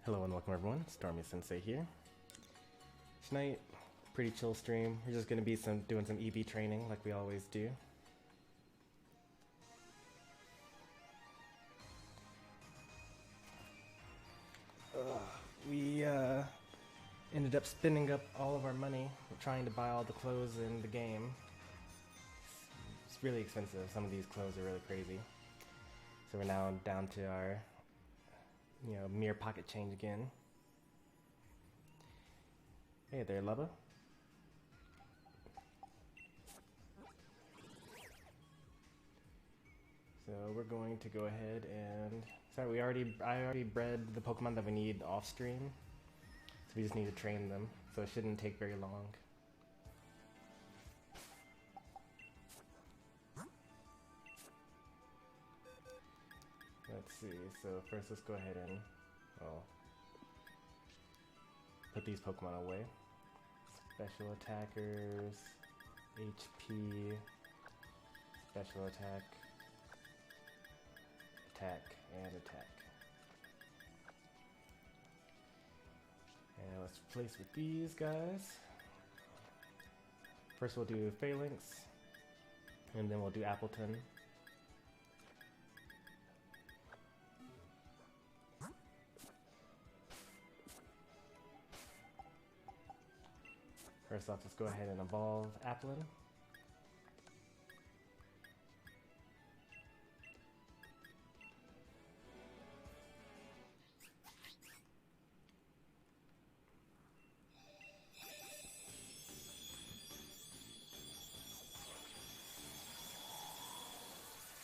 Hello and welcome everyone, Stormy Sensei here. Tonight, pretty chill stream. We're just gonna be doing some EB training like we always do. We ended up spending up all of our money trying to buy all the clothes in the game. It's really expensive. Some of these clothes are really crazy. So we're now down to our, mere pocket change again. Hey there, Lubba. So we're going to go ahead and... Sorry, I already bred the Pokemon that we need off stream. So we just need to train them, so it shouldn't take very long. Let's see, so first let's go ahead and put these Pokemon away. Special attackers, HP, special attack, attack, and attack. And let's replace with these guys. First we'll do Falinks, and then we'll do Appletun. First off, let's go ahead and evolve Appletun.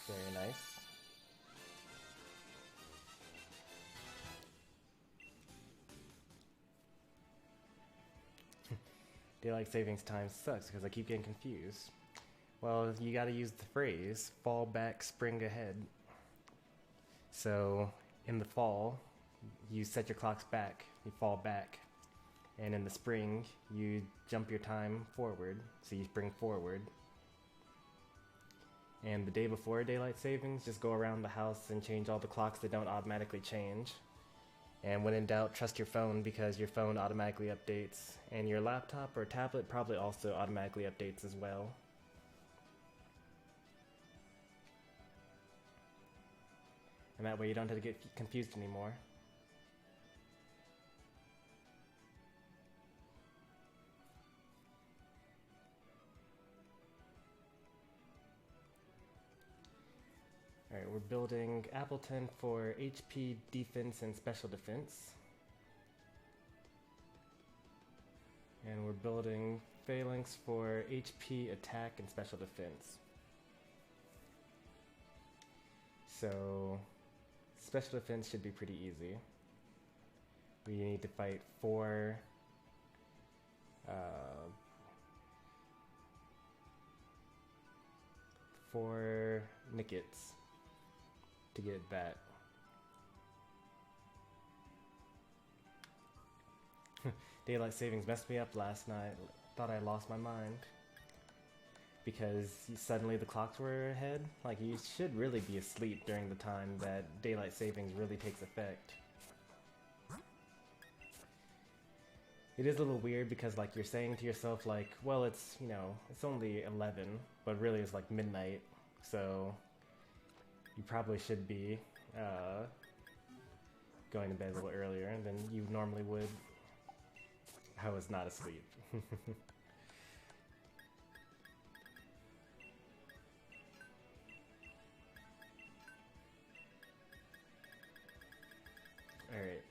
Very nice. Daylight savings time sucks because I keep getting confused. Well, you gotta use the phrase, fall back, spring ahead. So, in the fall, you set your clocks back, you fall back. And in the spring, you jump your time forward, so you spring forward. And the day before daylight savings, just go around the house and change all the clocks that don't automatically change. And when in doubt, trust your phone because your phone automatically updates. And your laptop or tablet probably also automatically updates as well. And that way you don't have to get confused anymore. Alright, we're building Appletun for HP, defense, and special defense. And we're building Falinks for HP, attack, and special defense. So, special defense should be pretty easy. We need to fight four Nickets to get that. Daylight savings messed me up last night. Thought I lost my mind. Because suddenly the clocks were ahead. Like, you should really be asleep during the time that daylight savings really takes effect. It is a little weird because, like, you're saying to yourself, like, well, it's, it's only 11, but really it's like midnight. So, you probably should be going to bed a little earlier than you normally would. I was not asleep. Alright,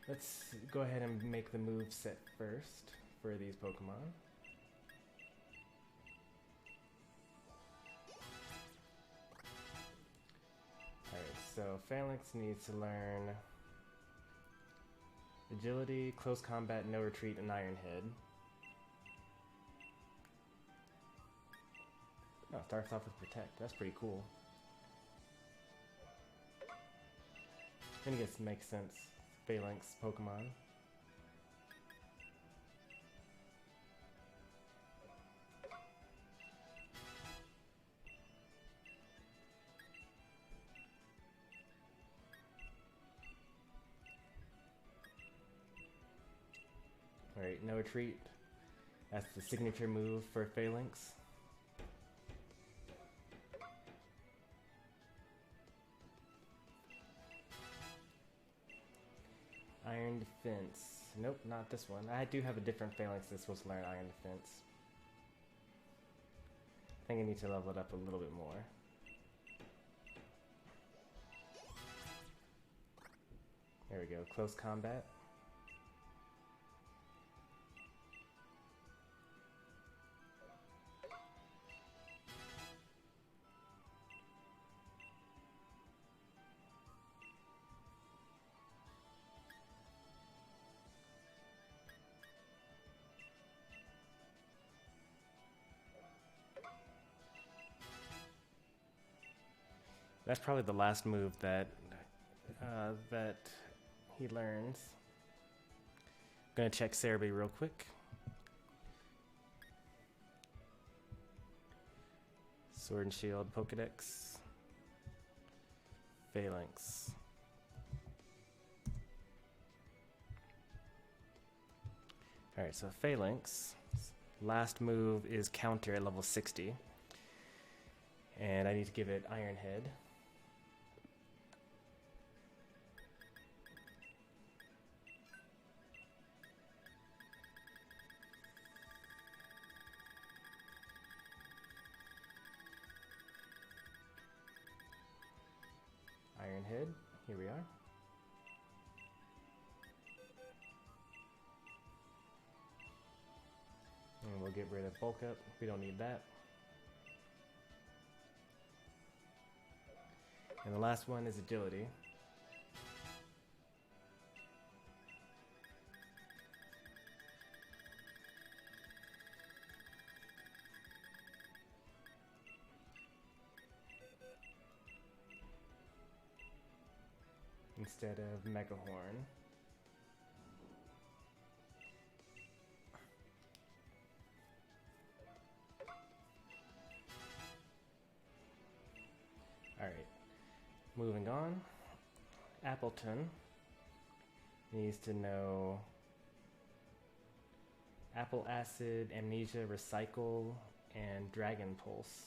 let's go ahead and make the move set first for these Pokemon. Alright, so Falinks needs to learn Agility, Close Combat, No Retreat, and Iron Head. Oh, starts off with Protect. That's pretty cool. I think it makes sense. Falinks Pokemon. Alright, no retreat. That's the signature move for Falinks. Iron Defense. Nope, not this one. I do have a different Falinks that's supposed to learn Iron Defense. I think I need to level it up a little bit more. There we go, close combat. That's probably the last move that he learns. I'm gonna check Cerebi real quick. Sword and Shield, Pokedex, Falinks. Alright, so Falinks, last move is counter at level 60. And I need to give it Iron Head. Iron Head, here we are. And we'll get rid of Bulk Up, we don't need that. And the last one is Agility. Instead of Megahorn. Alright, moving on. Appletun needs to know Apple Acid, Amnesia, Recycle, and Dragon Pulse.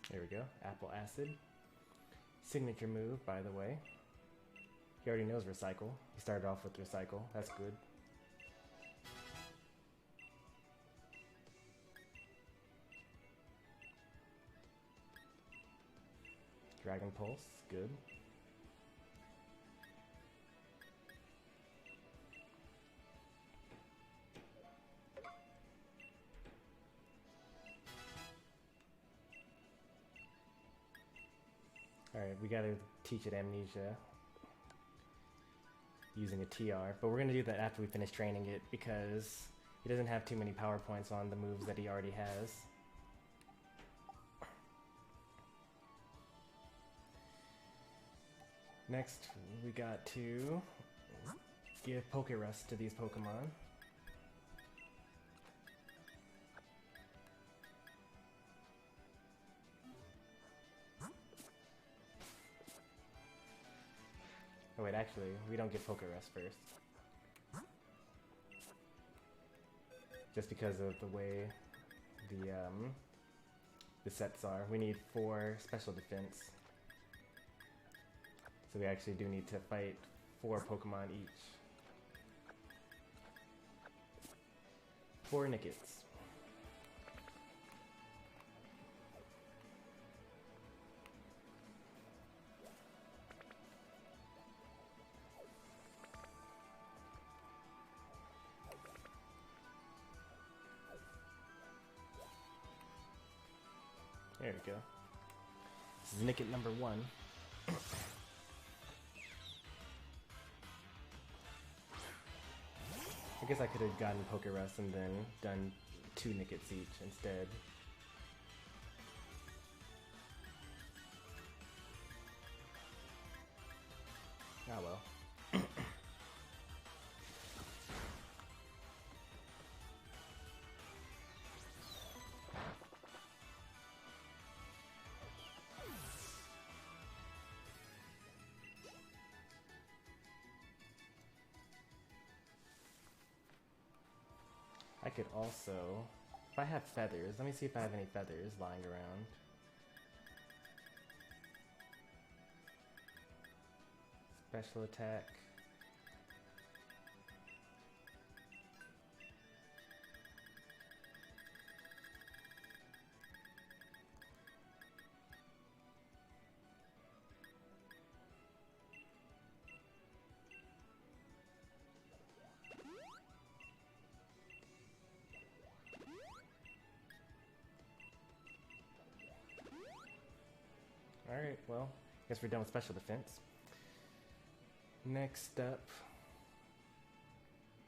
There we go, Apple Acid. Signature move, by the way. He already knows Recycle. He started off with Recycle, that's good. Dragon Pulse, good. Alright, we gotta teach it Amnesia using a TR, but we're gonna do that after we finish training it because he doesn't have too many power points on the moves that he already has. Next, we got to give Pokerust to these Pokemon. Oh wait, actually, we don't get Pokerust first. Just because of the way the sets are. We need 4 special defense. So we actually do need to fight 4 Pokemon each. 4 Nickets. There we go. This is Nicket number 1. I guess I could have gotten Poker Rust and then done 2 Nickets each instead. Ah well. I could also, if I have feathers, let me see if I have any feathers lying around. Special attack. Alright, well, guess we're done with special defense. Next up,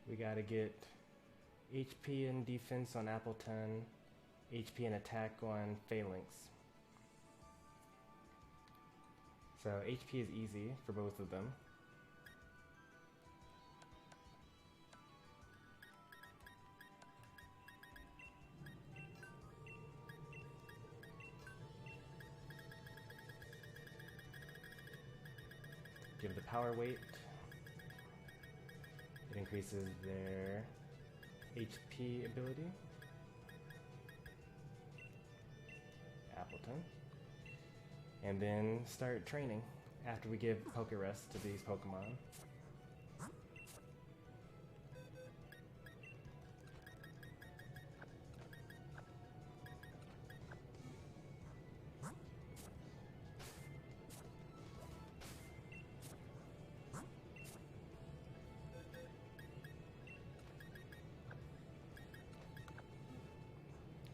we gotta get HP and defense on Appletun, HP and attack on Falinks. So HP is easy for both of them. Give the power weight. It increases their HP ability. Appletun. And then start training after we give Poker Rest to these Pokemon.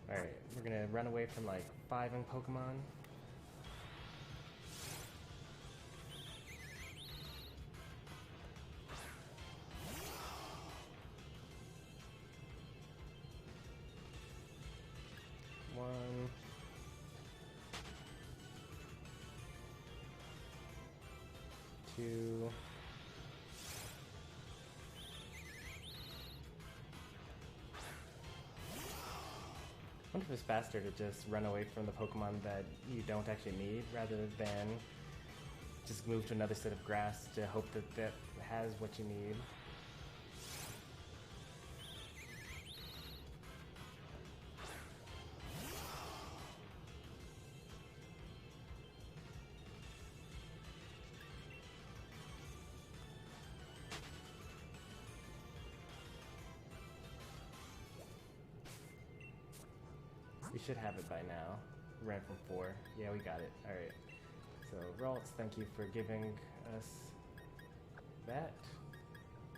Alright, we're gonna run away from like 5 in Pokemon. One. Two. I wonder if it's faster to just run away from the Pokemon that you don't actually need rather than just move to another set of grass to hope that that has what you need. We should have it by now. Ran from 4. Yeah, we got it. Alright. So, Ralts, thank you for giving us that.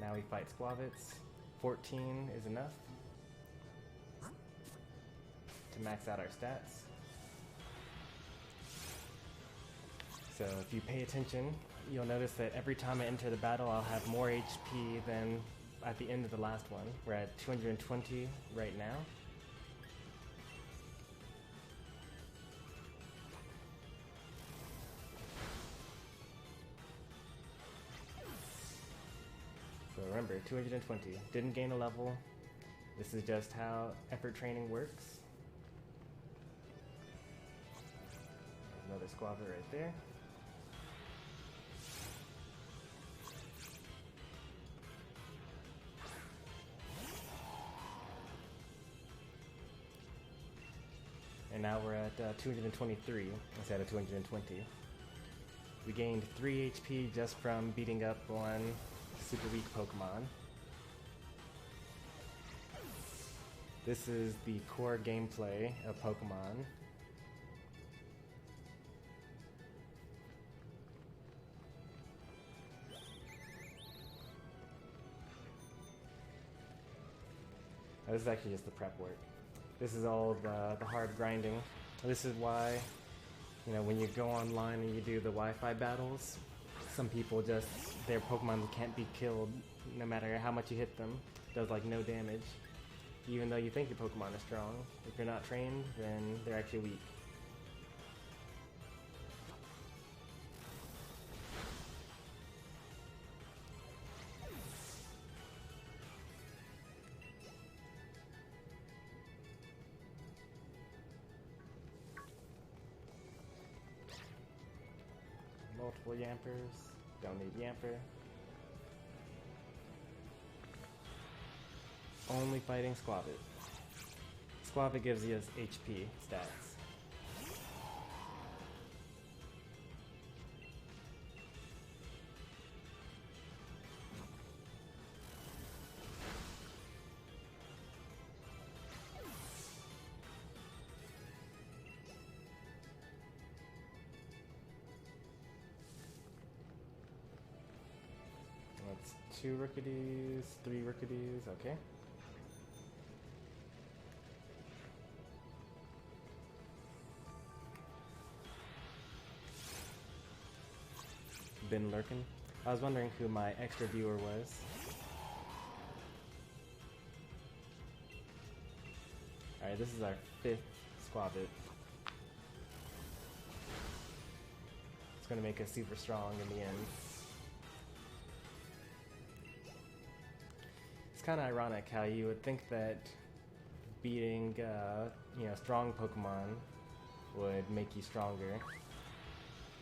Now we fight Squavits. 14 is enough to max out our stats. So, if you pay attention, you'll notice that every time I enter the battle, I'll have more HP than at the end of the last one. We're at 220 right now. So remember, 220. Didn't gain a level. This is just how effort training works. There's another Squaver right there. And now we're at 223 instead of 220. We gained 3 HP just from beating up on super weak Pokemon. This is the core gameplay of Pokemon. Now, this is actually just the prep work. This is all the hard grinding. This is why, you know, when you go online and you do the Wi-Fi battles, some people just, their Pokemon can't be killed no matter how much you hit them. Does like no damage. Even though you think your Pokemon is strong. If you're not trained, then they're actually weak. Multiple Yampers. Don't need Yamper. Only fighting Squavit. Squavit gives you his HP stats. That's 2 Rookidees, 3 Rookidees, okay. Been lurking. I was wondering who my extra viewer was. Alright, this is our 5th Squavit. It's gonna make us super strong in the end. It's kinda ironic how you would think that beating strong Pokemon would make you stronger.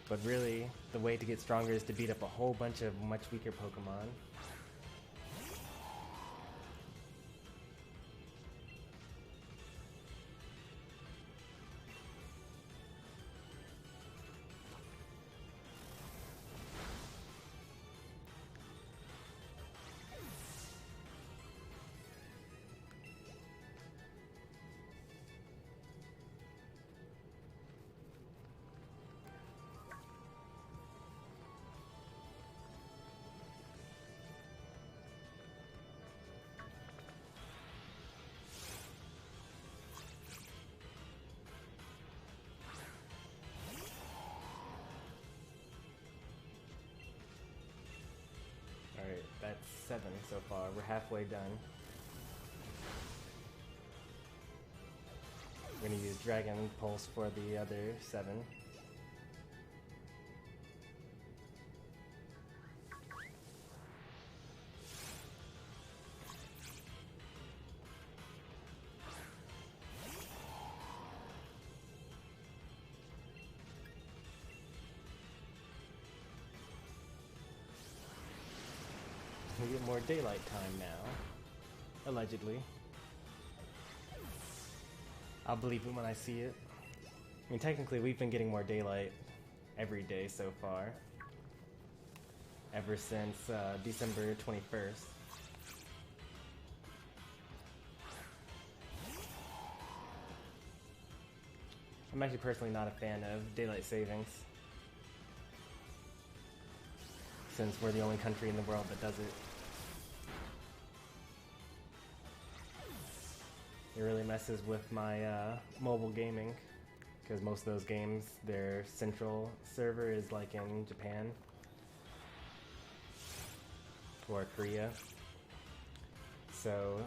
But really, the way to get stronger is to beat up a whole bunch of much weaker Pokemon. Alright, that's 7 so far. We're halfway done. We're gonna use Dragon Pulse for the other 7. We get more daylight time now. Allegedly. I'll believe it when I see it. I mean, technically we've been getting more daylight every day so far. Ever since December 21st. I'm actually personally not a fan of daylight savings, since we're the only country in the world that does it. It really messes with my mobile gaming, because most of those games, their central server is like in Japan or Korea. So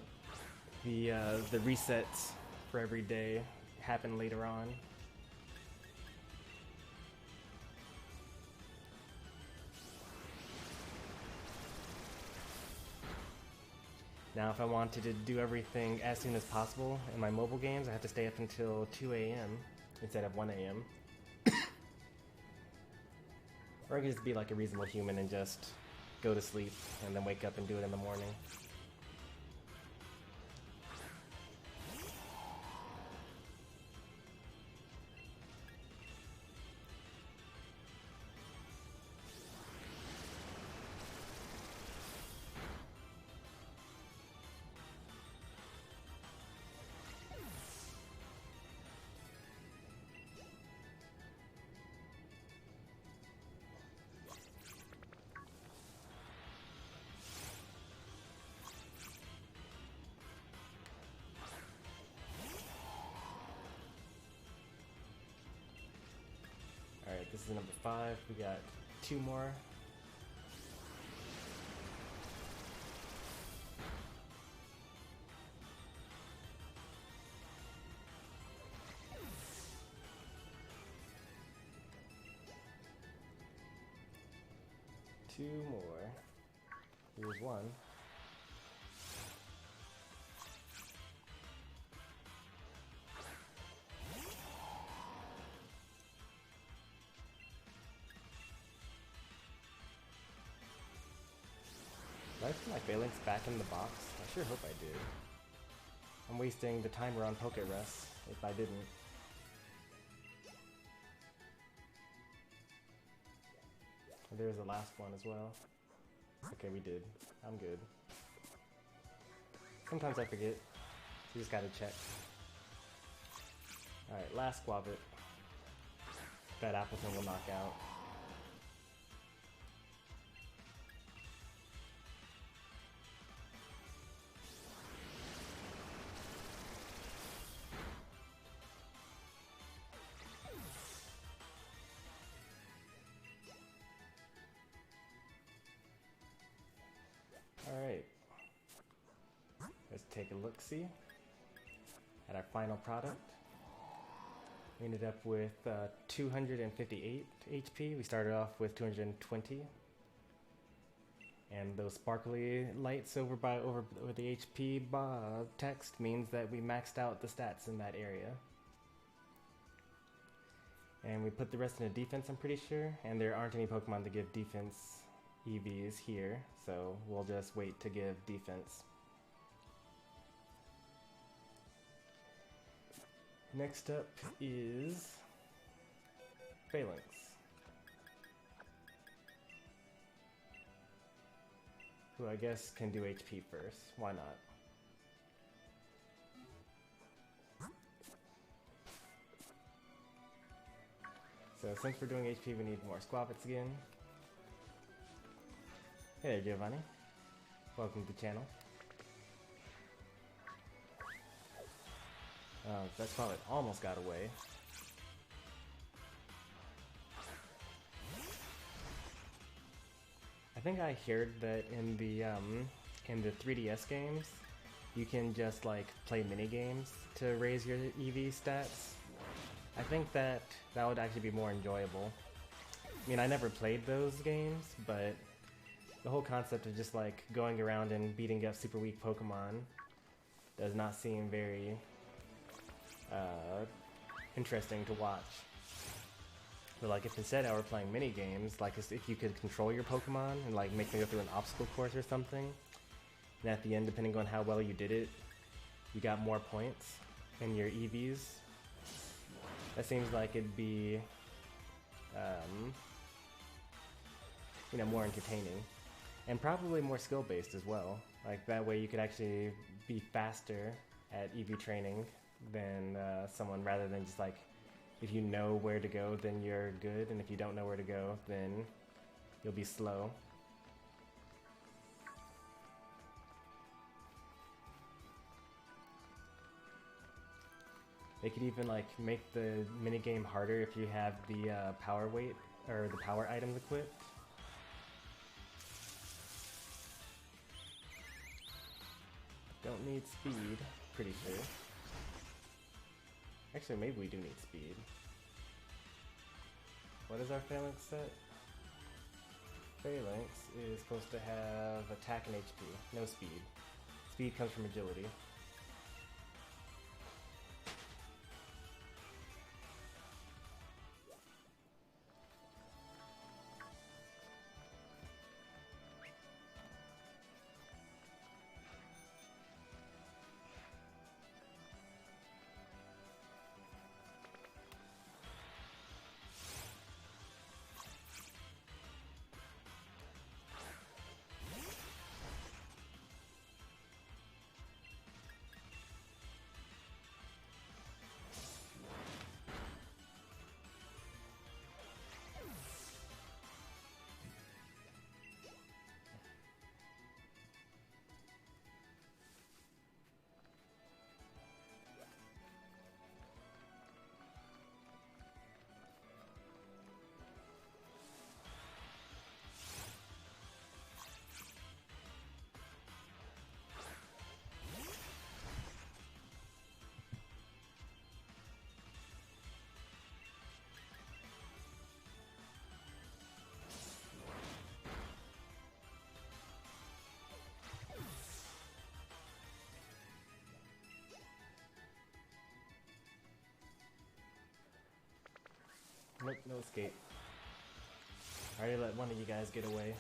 the resets for every day happen later on. Now, if I wanted to do everything as soon as possible in my mobile games, I have to stay up until 2 a.m. instead of 1 a.m. Or I could just be like a reasonable human and just go to sleep and then wake up and do it in the morning. Alright, this is number 5. We got 2 more 2 more. Here's 1. Did I put my Falinks back in the box? I sure hope I did. I'm wasting the timer on Poké Rest if I didn't. There's the last one as well. Okay, we did. I'm good. Sometimes I forget. You just gotta check. Alright, last Squabit. That Appletun will knock out. Alright, let's take a look-see at our final product. We ended up with 258 HP. We started off with 220. And those sparkly lights over the HP text means that we maxed out the stats in that area. And we put the rest into defense, I'm pretty sure. And there aren't any Pokemon to give defense EVs here, so we'll just wait to give defense. Next up is Falinks, who I guess can do HP first. Why not? So since we're doing HP, we need more Squabits again. Hey there, Giovanni. Welcome to the channel. That Squabit almost got away. I think I heard that in the 3DS games, you can just like play mini games to raise your EV stats. I think that would actually be more enjoyable. I mean, I never played those games, but the whole concept of just like going around and beating up super weak Pokemon does not seem very interesting to watch. But like if instead I were playing mini games, like if you could control your Pokemon and like make them go through an obstacle course or something, and at the end, depending on how well you did it, you got more points in your EVs. That seems like it'd be, you know, more entertaining. And probably more skill-based as well. Like that way you could actually be faster at EV training than someone, rather than just like, if you know where to go, then you're good, and if you don't know where to go, then you'll be slow. They could even like make the minigame harder if you have the power weight or the power items equipped. Don't need speed, pretty sure. Actually, maybe we do need speed. What is our Phalanx set? Phalanx is supposed to have attack and HP, no speed. Speed comes from agility. Nope, no escape. I already let one of you guys get away.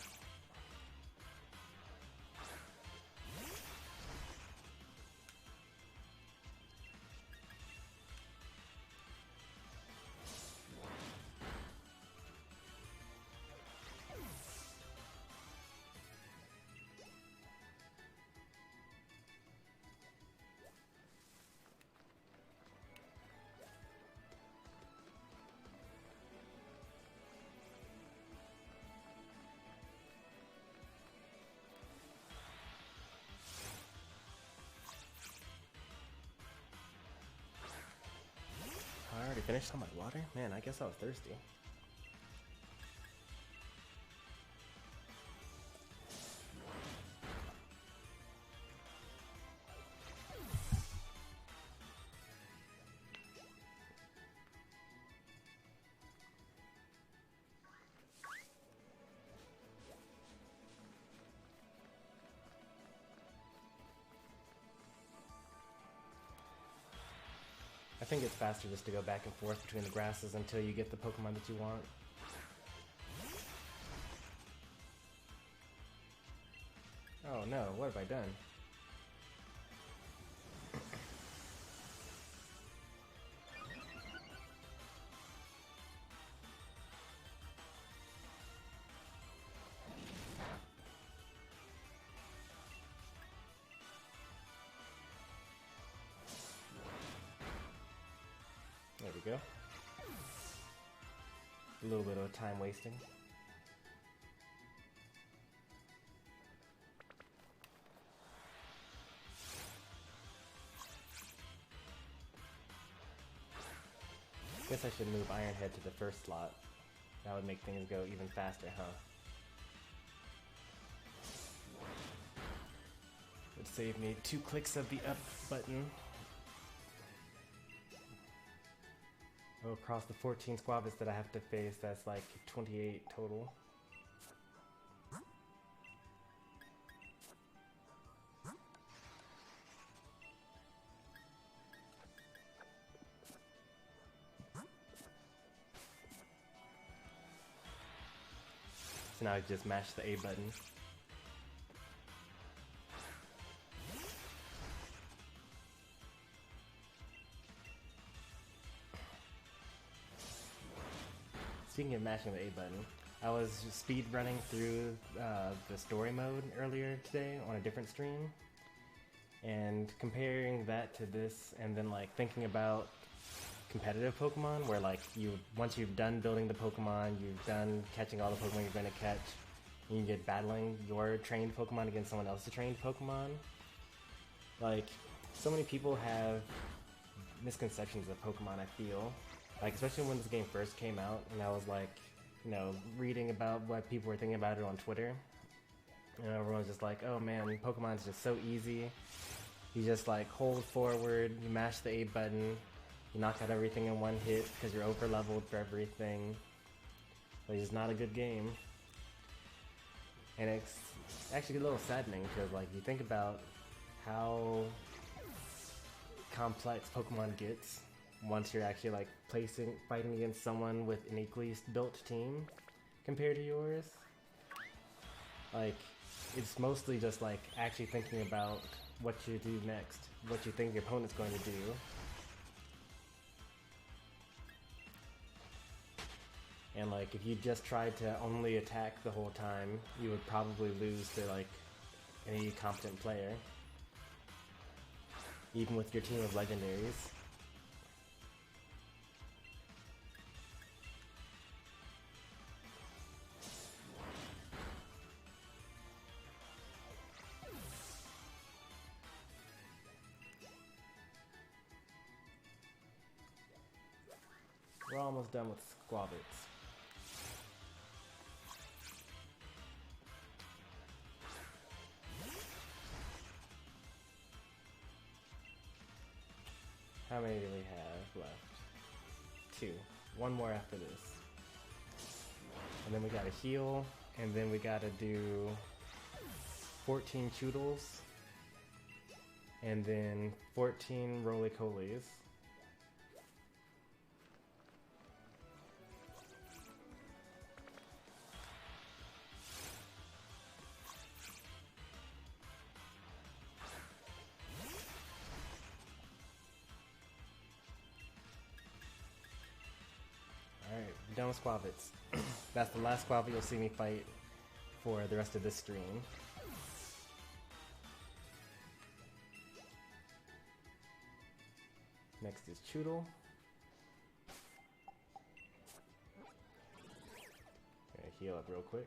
I already finished all my water? Man, I guess I was thirsty. I think it's faster just to go back and forth between the grasses until you get the Pokemon that you want. Oh no, what have I done? There we go. A little bit of time wasting. Guess I should move Ironhead to the first slot. That would make things go even faster, huh? Would save me 2 clicks of the up button. Oh, across the 14 squabbles that I have to face, that's like 28 total. So now I just mash the A button. Speaking of mashing the A button, I was speed running through the story mode earlier today on a different stream, and comparing that to this, and then like thinking about competitive Pokemon, where like once you've done building the Pokemon, you've done catching all the Pokemon you're going to catch, and you get battling your trained Pokemon against someone else's trained Pokemon. Like, so many people have misconceptions of Pokemon, I feel. Like, especially when this game first came out, and I was like, you know, reading about what people were thinking about it on Twitter. And everyone was just like, oh man, Pokemon's just so easy. You just like hold forward, you mash the A button, you knock out everything in one hit because you're over leveled for everything. But it's just not a good game. And it's actually a little saddening because like you think about how complex Pokemon gets once you're actually like fighting against someone with an equally built team compared to yours. Like, it's mostly just like actually thinking about what you do next, what you think your opponent's going to do. And like, if you just tried to only attack the whole time, you would probably lose to like any competent player, even with your team of legendaries. We're almost done with Squabits. How many do we have left? 2. One more after this. And then we gotta heal, and then we gotta do 14 Choodles, and then 14 Roly-Colies. done with Squavits. That's the last Squavit you'll see me fight for the rest of this stream. Next is Choodle. Gonna heal up real quick.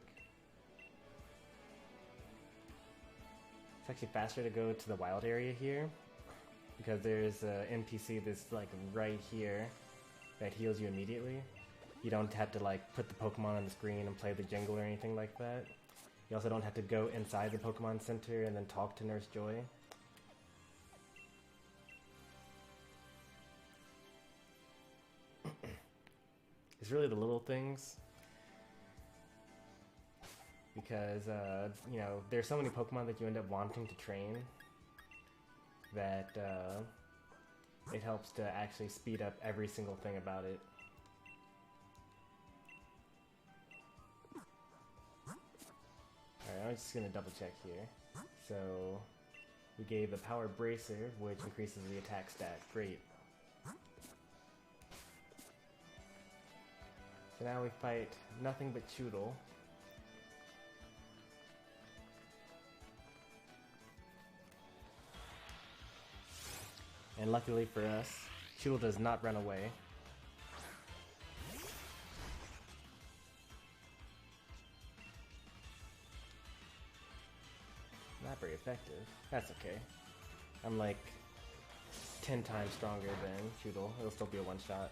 It's actually faster to go to the wild area here because there's an NPC that's like right here that heals you immediately. You don't have to like put the Pokemon on the screen and play the jingle or anything like that. You also don't have to go inside the Pokemon Center and then talk to Nurse Joy. It's really the little things. Because, you know, there's so many Pokemon that you end up wanting to train that it helps to actually speed up every single thing about it. Alright, I'm just gonna double check here. So, we gave the Power Bracer, which increases the attack stat. Great. So now we fight nothing but Choodle. And luckily for us, Choodle does not run away. Not very effective. That's okay. I'm like 10 times stronger than Choodle. It'll still be a one-shot.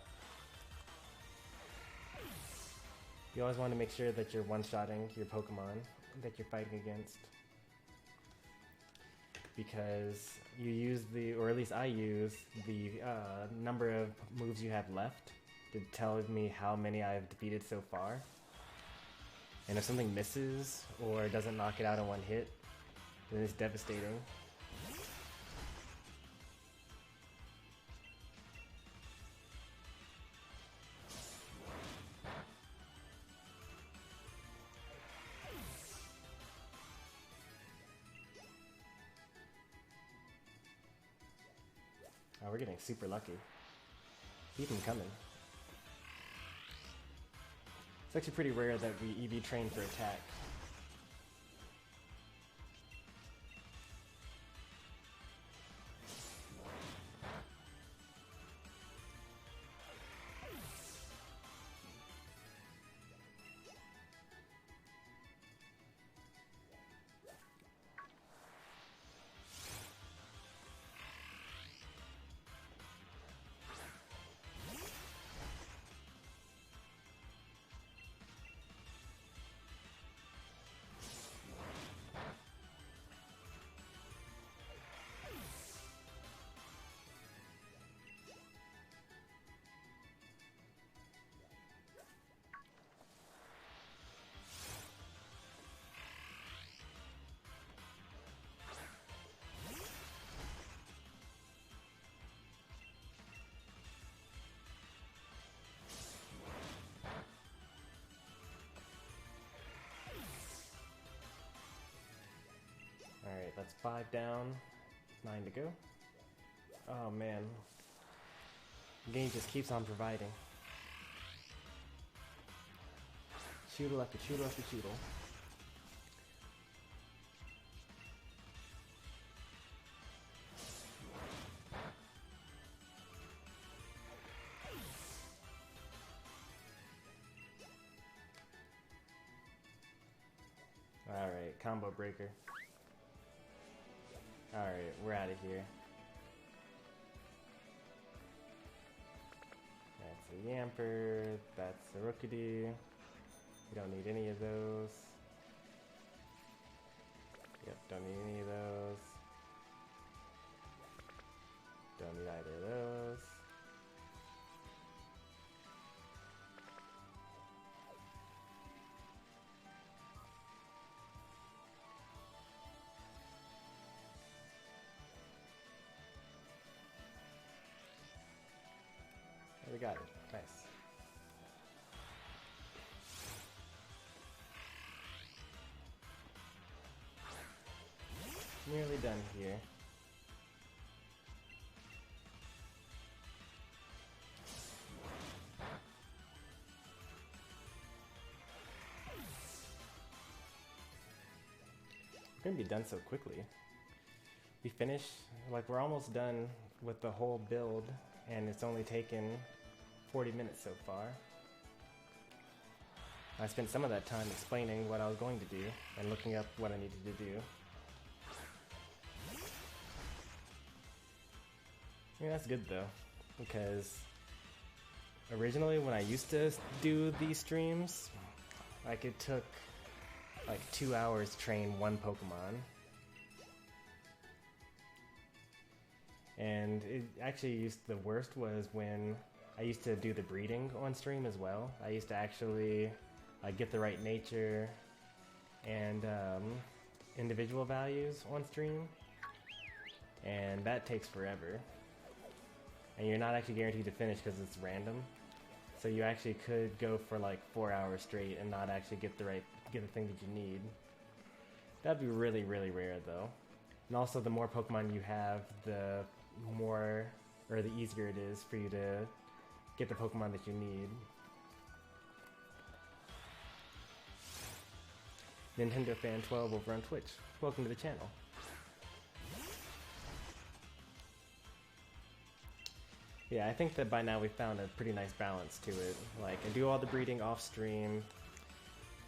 You always want to make sure that you're one-shotting your Pokemon that you're fighting against. Because you use the, or at least I use, the number of moves you have left to tell me how many I've defeated so far. And if something misses or doesn't knock it out in one hit, then it's devastating. Oh, we're getting super lucky. Keep them coming. It's actually pretty rare that we EV train for attack. Alright, that's 5 down, 9 to go. Oh man. The game just keeps on providing. Choodle after Choodle after Choodle. Alright, combo breaker. Alright, we're out of here. That's a Yamper, that's a Rookidee. We don't need any of those. Yep, don't need any of those. Don't need either of those. We got it. Nice. Nearly done here. couldn't be done so quickly. We finished, like we're almost done with the whole build, and it's only taken 40 minutes so far. I spent some of that time explaining what I was going to do and looking up what I needed to do. Yeah, that's good though, because originally when I used to do these streams, like it took like 2 hours to train one Pokemon. And it actually the worst was when I used to do the breeding on stream as well. I used to actually get the right nature and individual values on stream, and that takes forever. And you're not actually guaranteed to finish because it's random. So you actually could go for like 4 hours straight and not actually get the thing that you need. That'd be really, really rare though. And also the more Pokemon you have, the more, or the easier it is for you to get the Pokemon that you need. Nintendo Fan 12 over on Twitch. Welcome to the channel. Yeah, I think that by now we've found a pretty nice balance to it. Like, I do all the breeding off stream.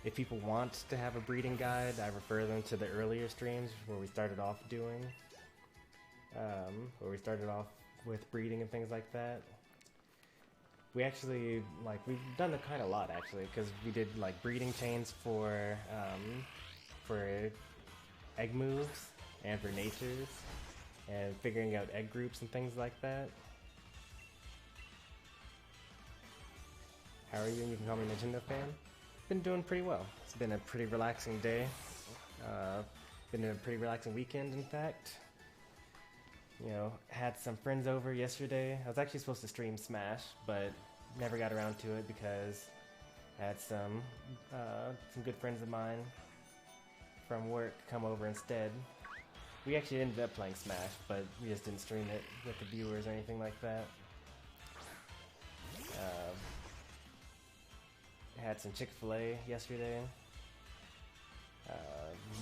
If people want to have a breeding guide, I refer them to the earlier streams where we started off doing, where we started off with breeding and things like that. We actually, we've done kind of a lot actually, because we did breeding chains for egg moves and for natures, and figuring out egg groups and things like that. How are you? You can call me Nintendo Fan. Been doing pretty well. It's been a pretty relaxing day. Been a pretty relaxing weekend, in fact. You know, had some friends over yesterday. I was actually supposed to stream Smash, but never got around to it because I had some good friends of mine from work come over instead. We actually ended up playing Smash, but we just didn't stream it with the viewers or anything like that. Had some Chick-fil-A yesterday.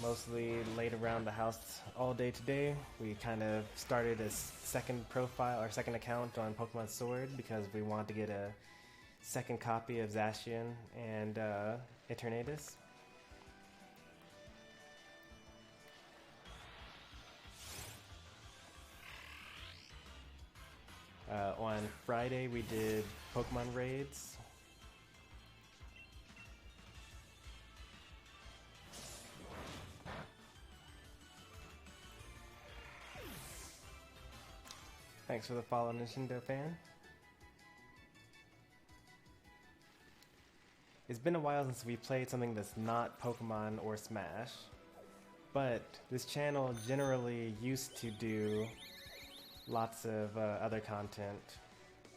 Mostly laid around the house all day today. We kind of started a second profile, or second account on Pokemon Sword because we wanted to get a second copy of Zacian and Eternatus. On Friday we did Pokemon raids. Thanks for the follow, Nintendo Fan. It's been a while since we played something that's not Pokemon or Smash, but this channel generally used to do lots of other content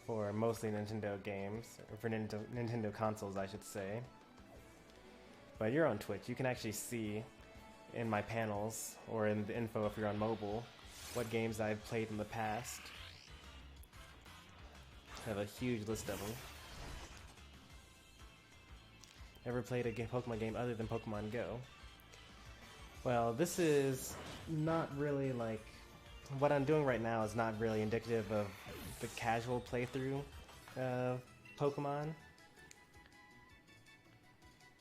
for mostly Nintendo games, or for Nintendo consoles, I should say. But you're on Twitch, you can actually see in my panels, or in the info if you're on mobile, what games I've played in the past. I have a huge list of them. Ever played a Pokemon game other than Pokemon Go? Well, this is not really what I'm doing right now is not really indicative of the casual playthrough of Pokemon.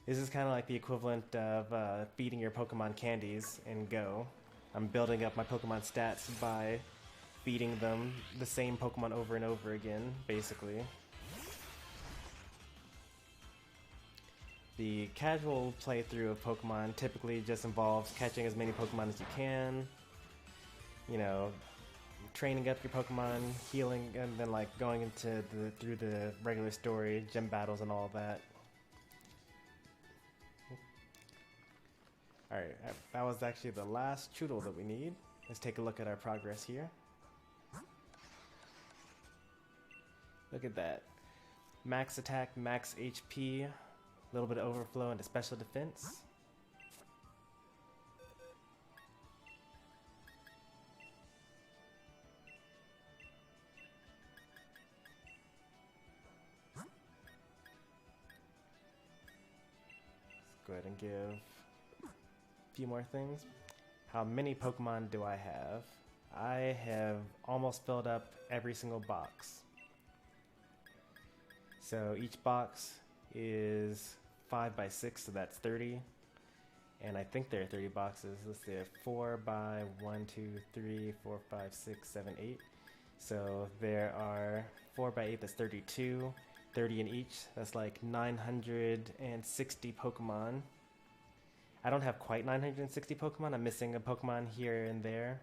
This is kind of like the equivalent of feeding your Pokemon candies in Go. I'm building up my Pokemon stats by feeding them the same Pokemon over and over again, basically. The casual playthrough of Pokemon typically just involves catching as many Pokemon as you can, you know, training up your Pokemon, healing, and then going into through the regular story, gym battles and all of that. Alright, that was actually the last Choodle that we need. Let's take a look at our progress here. Look at that. Max attack, max HP, a little bit of overflow into special defense. Let's go ahead and give a few more things. How many Pokemon do I have? I have almost filled up every single box. So each box is 5 by 6, so that's 30. And I think there are 30 boxes. Let's see, 4 by 1, 2, 3, 4, 5, 6, 7, 8. So there are 4 by 8, that's 32. 30 in each, that's like 960 Pokemon. I don't have quite 960 Pokemon. I'm missing a Pokemon here and there.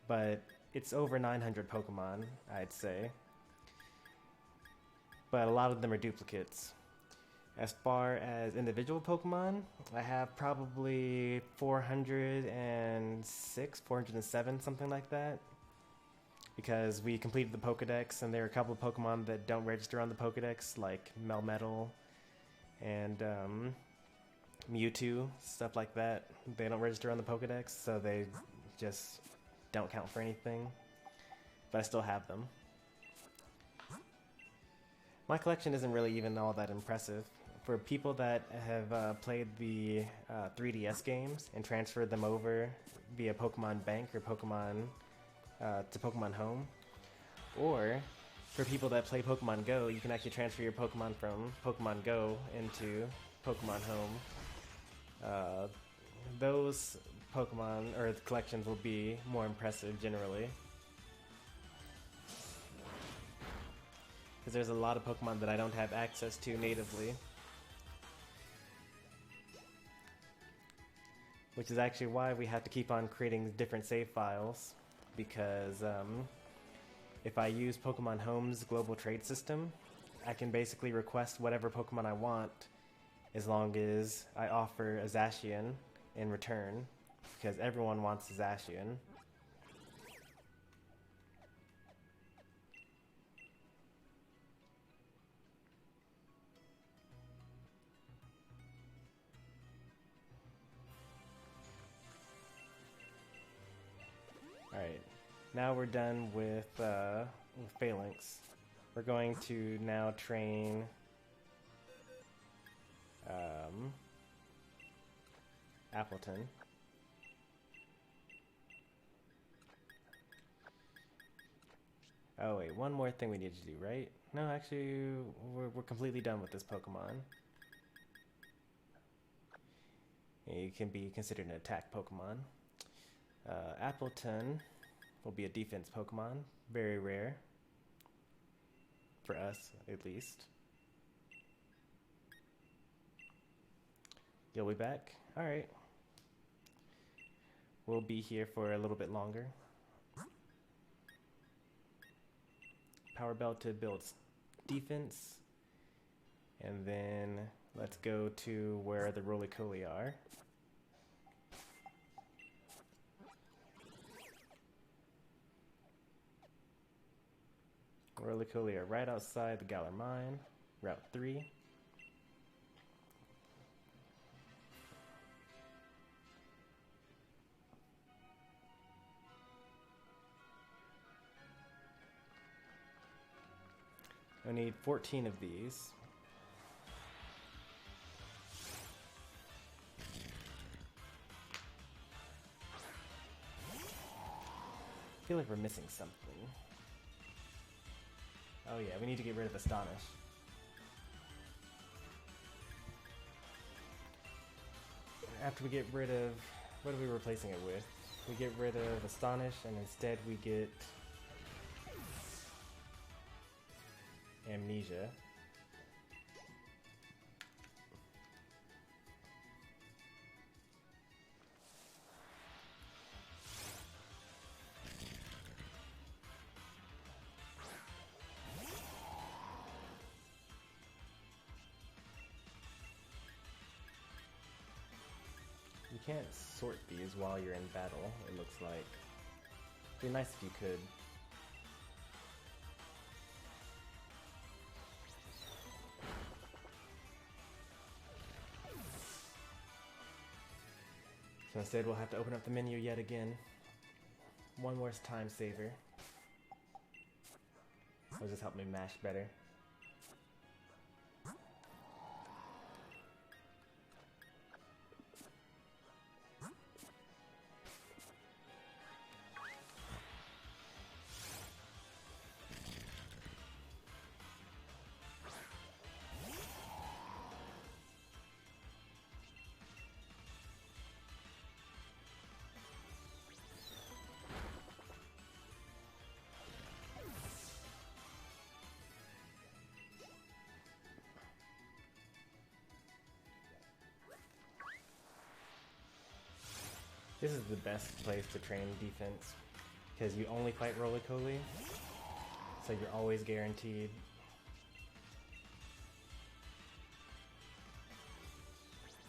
But it's over 900 Pokemon, I'd say. But a lot of them are duplicates. As far as individual Pokemon, I have probably 406, 407, something like that. Because we completed the Pokedex, and there are a couple of Pokemon that don't register on the Pokedex, like Melmetal and Mewtwo, stuff like that. They don't register on the Pokedex, so they just don't count for anything. But I still have them. My collection isn't really even all that impressive. For people that have played the 3DS games and transferred them over via Pokemon Bank or Pokemon to Pokemon Home, or for people that play Pokemon Go, you can actually transfer your Pokemon from Pokemon Go into Pokemon Home. Those Pokemon or collections will be more impressive generally, because there's a lot of Pokemon that I don't have access to natively, which is actually why we have to keep on creating different save files, because if I use Pokemon Home's global trade system, I can basically request whatever Pokemon I want as long as I offer a Zacian in return, because everyone wants a Zacian. Alright, now we're done with Falinks. We're going to now train Appletun. Oh wait, one more thing we need to do, right? No, actually, we're completely done with this Pokemon. It can be considered an attack Pokemon. Appletun will be a defense Pokemon, very rare. For us, at least. You'll be back? Alright. We'll be here for a little bit longer. Power Bell to build defense. And then let's go to where the Roly-Coly are. Roly-Coly are right outside the Galar Mine, Route 3. I need 14 of these. I feel like we're missing something. Oh yeah, we need to get rid of Astonish. After we get rid of... what are we replacing it with? We get rid of Astonish, and instead we get... Amnesia. You can't sort these while you're in battle, it looks like. It'd be nice if you could. So instead we'll have to open up the menu yet again. One more time saver. It'll just help me mash better. This is the best place to train defense because you only fight roly-poly, so you're always guaranteed.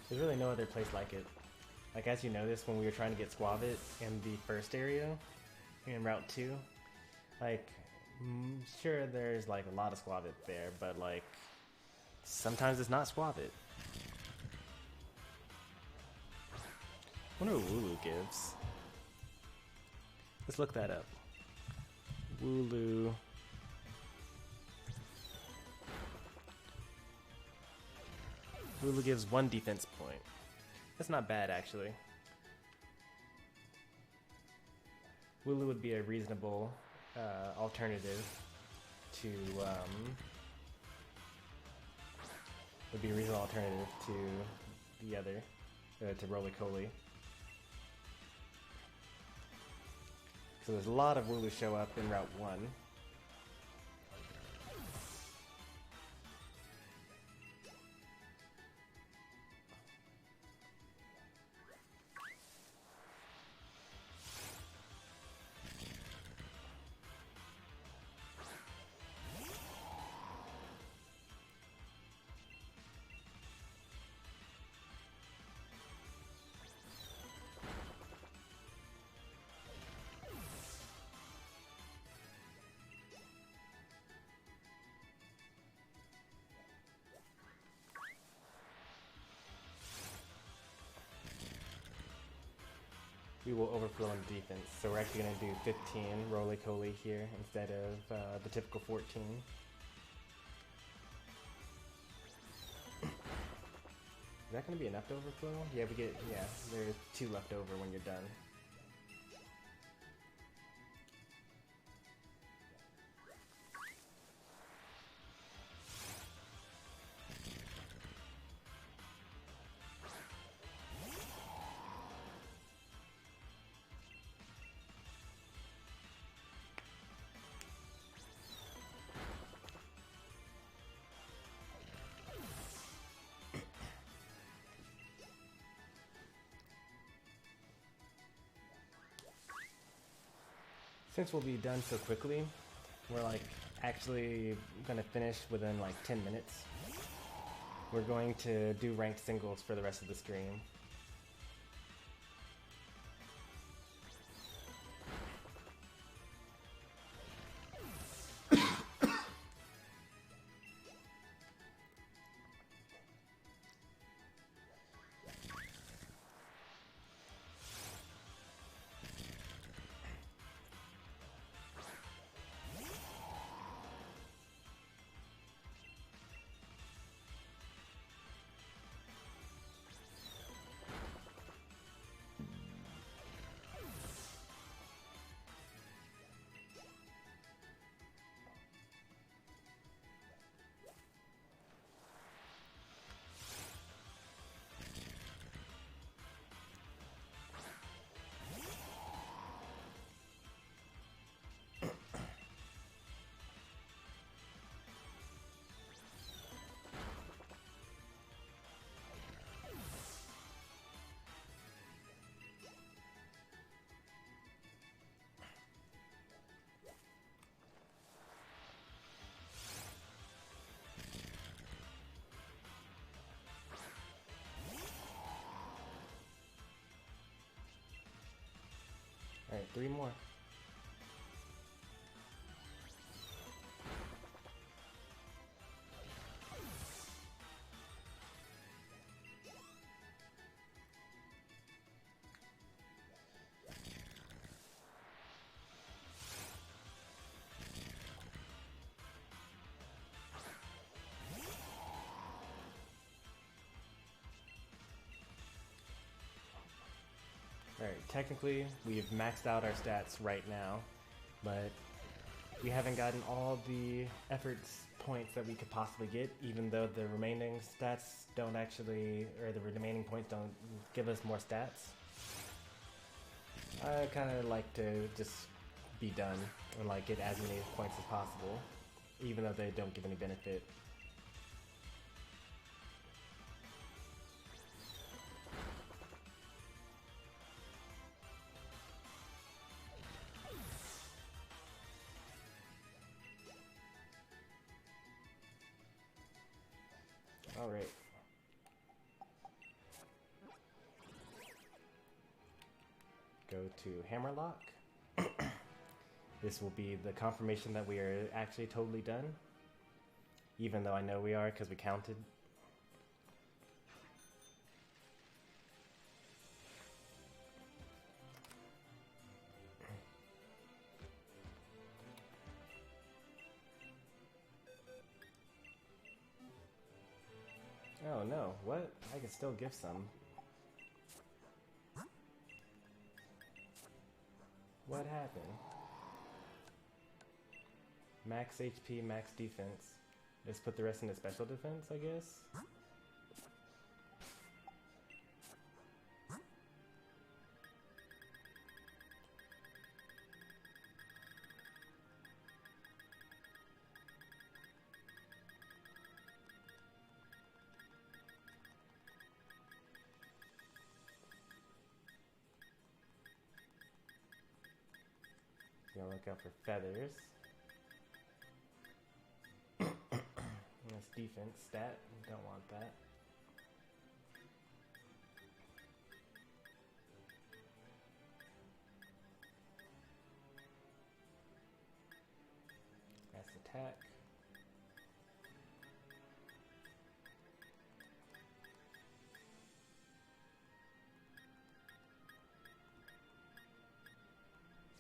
There's really no other place like it. Like, as you noticed when we were trying to get Squavit in the first area, in Route 2, like, sure there's like a lot of Squavit there, but like, sometimes it's not Squavit. I wonder what Wooloo gives. Let's look that up. Wooloo. Wooloo gives 1 defense point. That's not bad, actually. Wooloo would be a reasonable alternative to the other, to Roly-Coly. So there's a lot of Wooloo show up in Route 1. We will overflow on defense, so we're actually going to do 15 Roly-Coly here instead of the typical 14. Is that going to be enough to overflow? Yeah, there's 2 left over when you're done. Since we'll be done so quickly, we're like actually gonna finish within like 10 minutes. We're going to do ranked singles for the rest of the stream. Alright, 3 more. Alright, technically we've maxed out our stats right now, but we haven't gotten all the efforts points that we could possibly get, even though the remaining stats don't actually, or the remaining points don't give us more stats. I kind of like to just be done and like get as many points as possible, even though they don't give any benefit. Alright. Go to Hammerlock. This will be the confirmation that we are actually totally done. Even though I know we are because we counted. Oh no, what? I can still give some. What happened? Max HP, max defense. Just put the rest into special defense, I guess? Gonna look out for feathers. That's defense stat. Don't want that. That's attack.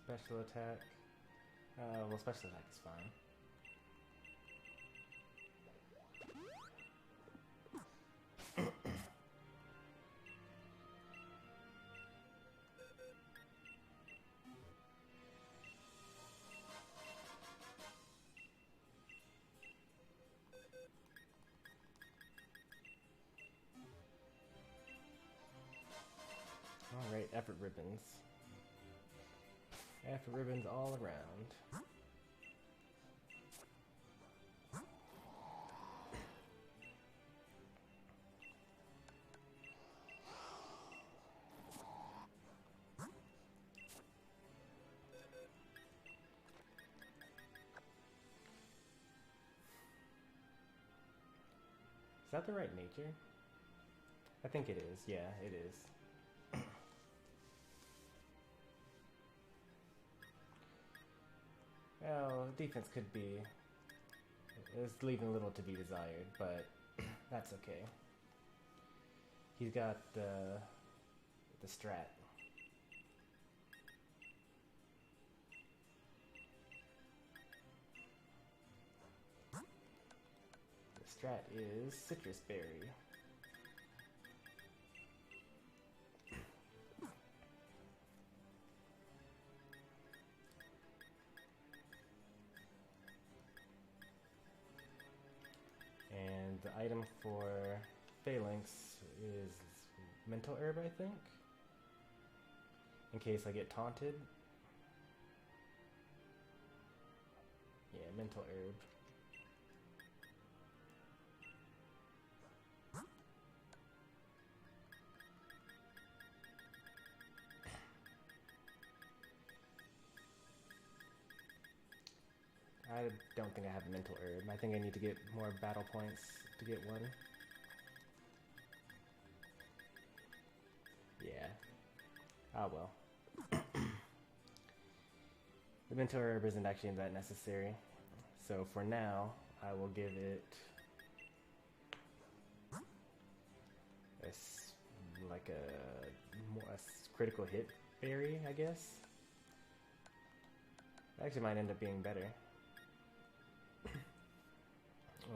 Special attack. Well, special attack is fine. Alright, effort ribbons. Effort ribbons all around. Is that the right nature? I think it is. Yeah, it is. Well, defense could be... It's leaving a little to be desired, but that's okay. He's got the strat. The strat is Citrus Berry. And the item for Falinks is Mental Herb, I think? In case I get taunted. Yeah, Mental Herb. I don't think I have a Mental Herb. I think I need to get more battle points to get one. Yeah. Ah well. The Mental Herb isn't actually that necessary. So for now, I will give it... like a critical hit berry, I guess? That actually might end up being better.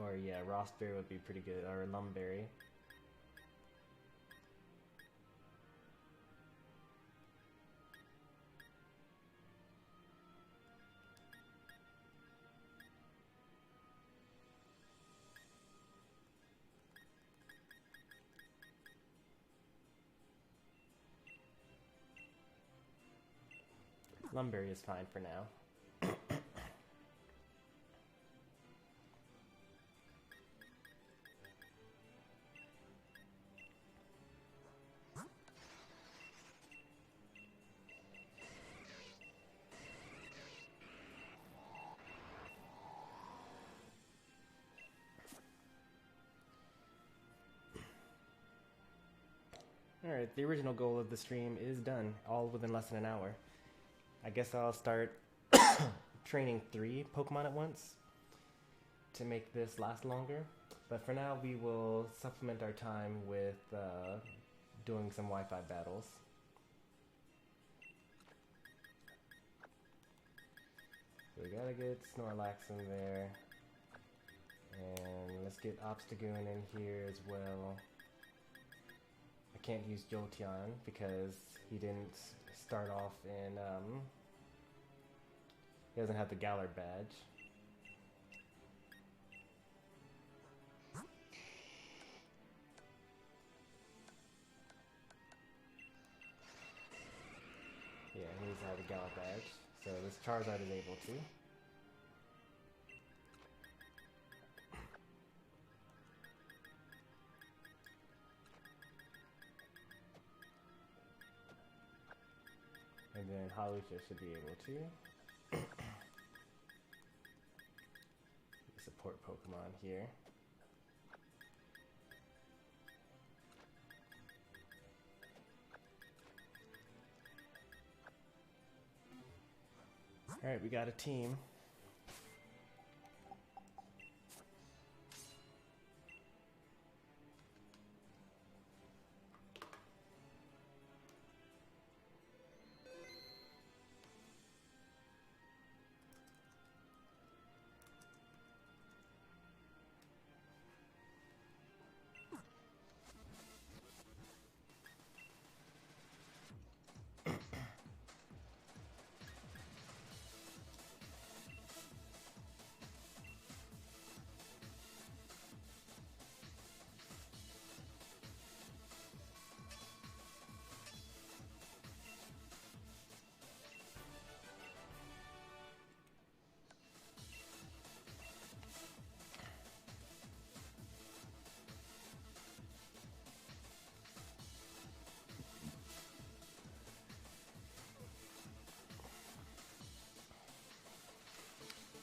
Or yeah, Rossberry would be pretty good, or Lumberry. Lumberry is fine for now. Alright, the original goal of the stream is done, all within less than an hour. I guess I'll start training 3 Pokemon at once to make this last longer. But for now, we will supplement our time with doing some Wi-Fi battles. So we gotta get Snorlax in there. And let's get Obstagoon in here as well. I can't use Jolteon because he didn't start off in, he doesn't have the Galar badge. Yeah, he needs to have a Galar badge, so this Charizard is able to. And then Hawlucha should be able to. Support Pokemon here. Alright, we got a team.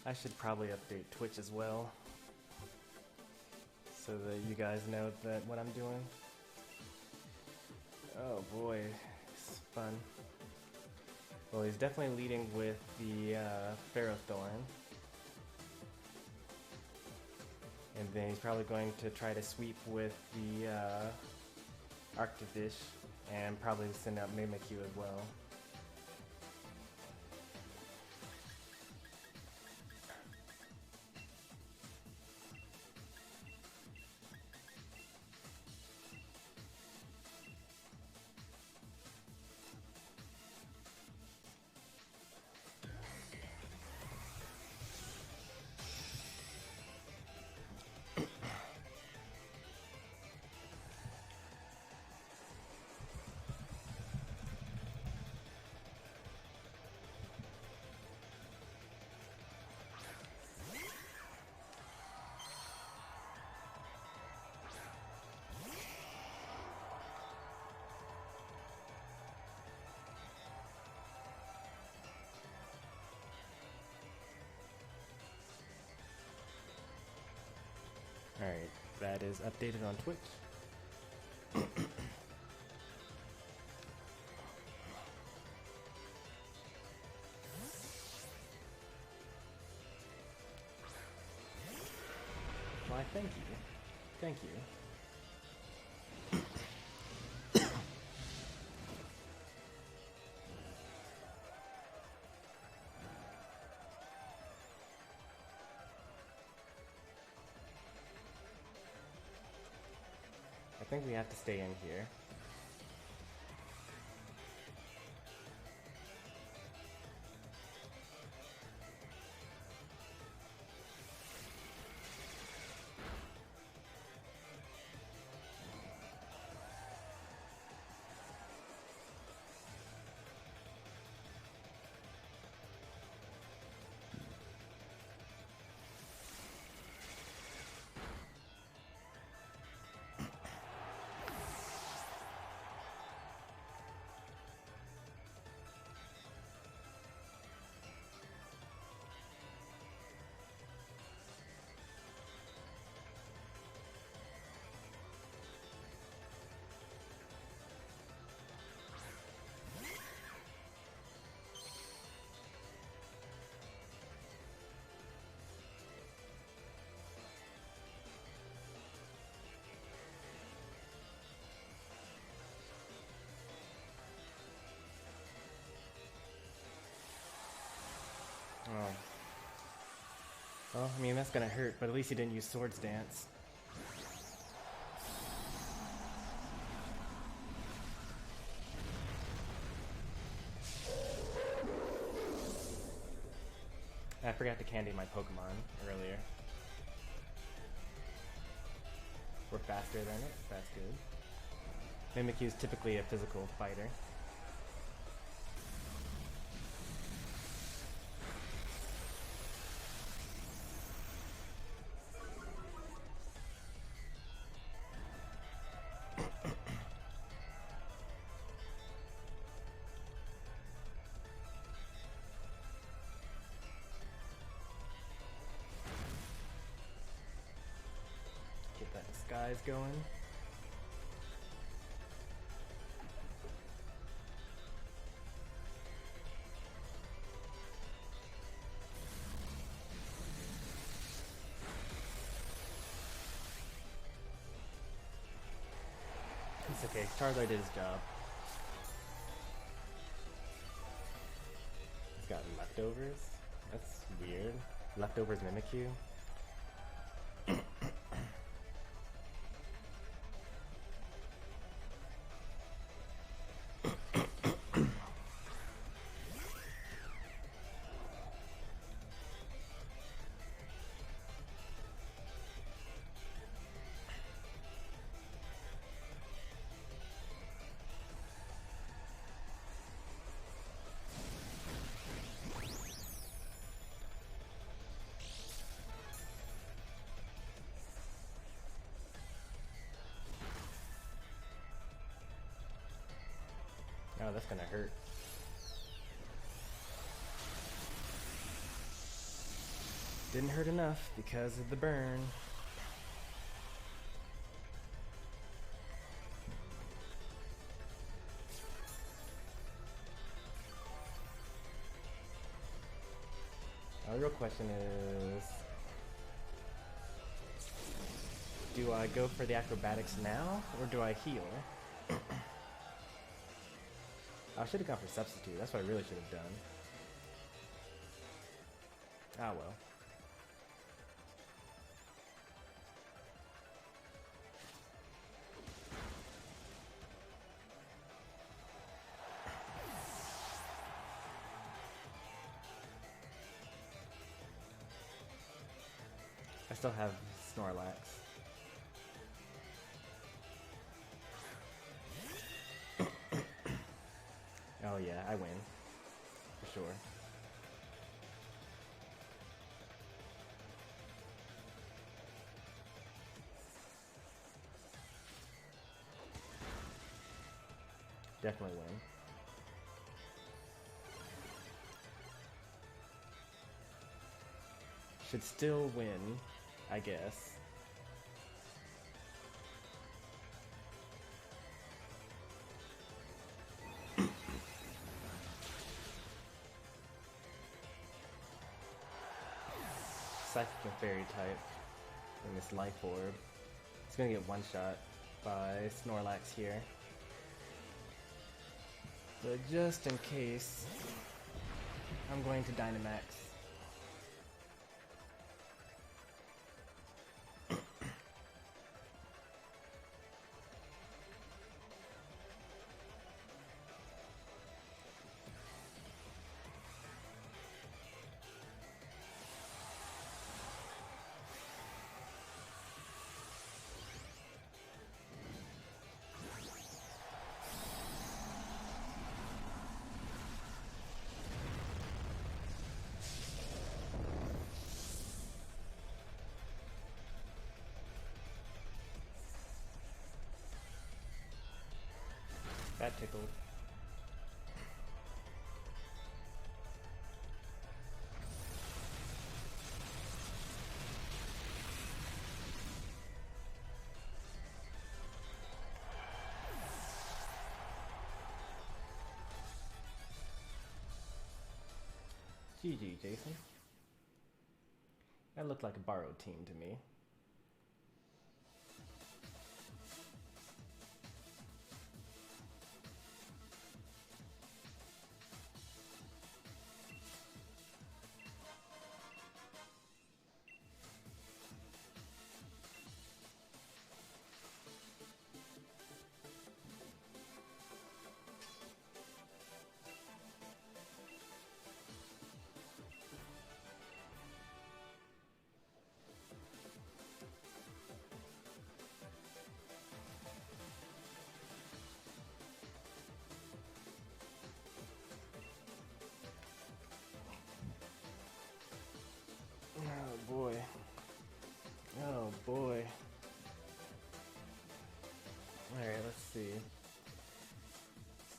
I should probably update Twitch as well, so that you guys know that what I'm doing. Oh boy, it's fun. Well, he's definitely leading with the Ferrothorn. And then he's probably going to try to sweep with the Arctifish and probably send out Mimikyu as well. Alright, that is updated on Twitch. Why, thank you. Thank you. I think we have to stay in here. Well, I mean, that's gonna hurt, but at least he didn't use Swords Dance. I forgot to candy my Pokemon earlier. We're faster than it, that's good. Mimikyu is typically a physical fighter. Get that disguise going. It's okay, Charizard did his job. He's got leftovers? That's weird. Leftovers Mimikyu? Oh, that's gonna hurt. Didn't hurt enough because of the burn. Now the real question is, do I go for the acrobatics now, or do I heal? I should have gone for substitute. That's what I really should have done. Ah well. I still have Snorlax. Oh yeah, I win. For sure. Definitely win. Should still win, I guess. Psychic and Fairy type in this Life Orb. It's gonna get one shot by Snorlax here. But just in case, I'm going to Dynamax. That tickled. GG, Jason. That looked like a borrowed team to me.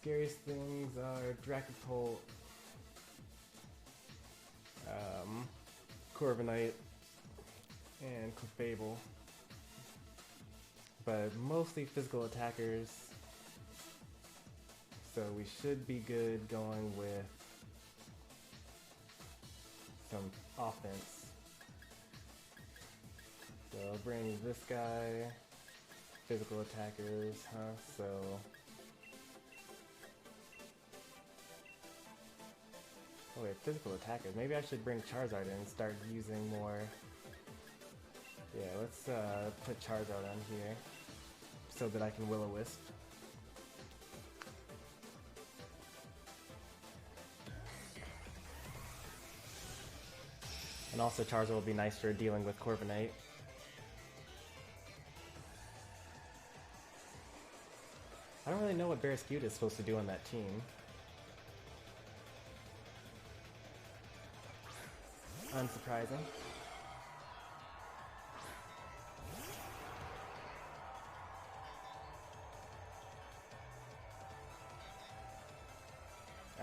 scariest things are Dracopult, Corviknight, and Clefable. But mostly physical attackers. So we should be good going with some offense. So I'll bring this guy, physical attackers, so oh wait, physical attackers. Maybe I should bring Charizard in and start using more. Yeah, let's put Charizard on here so that I can Will-O-Wisp. And also Charizard will be nice for dealing with Corviknight. I don't really know what Barraskewda is supposed to do on that team. Unsurprising.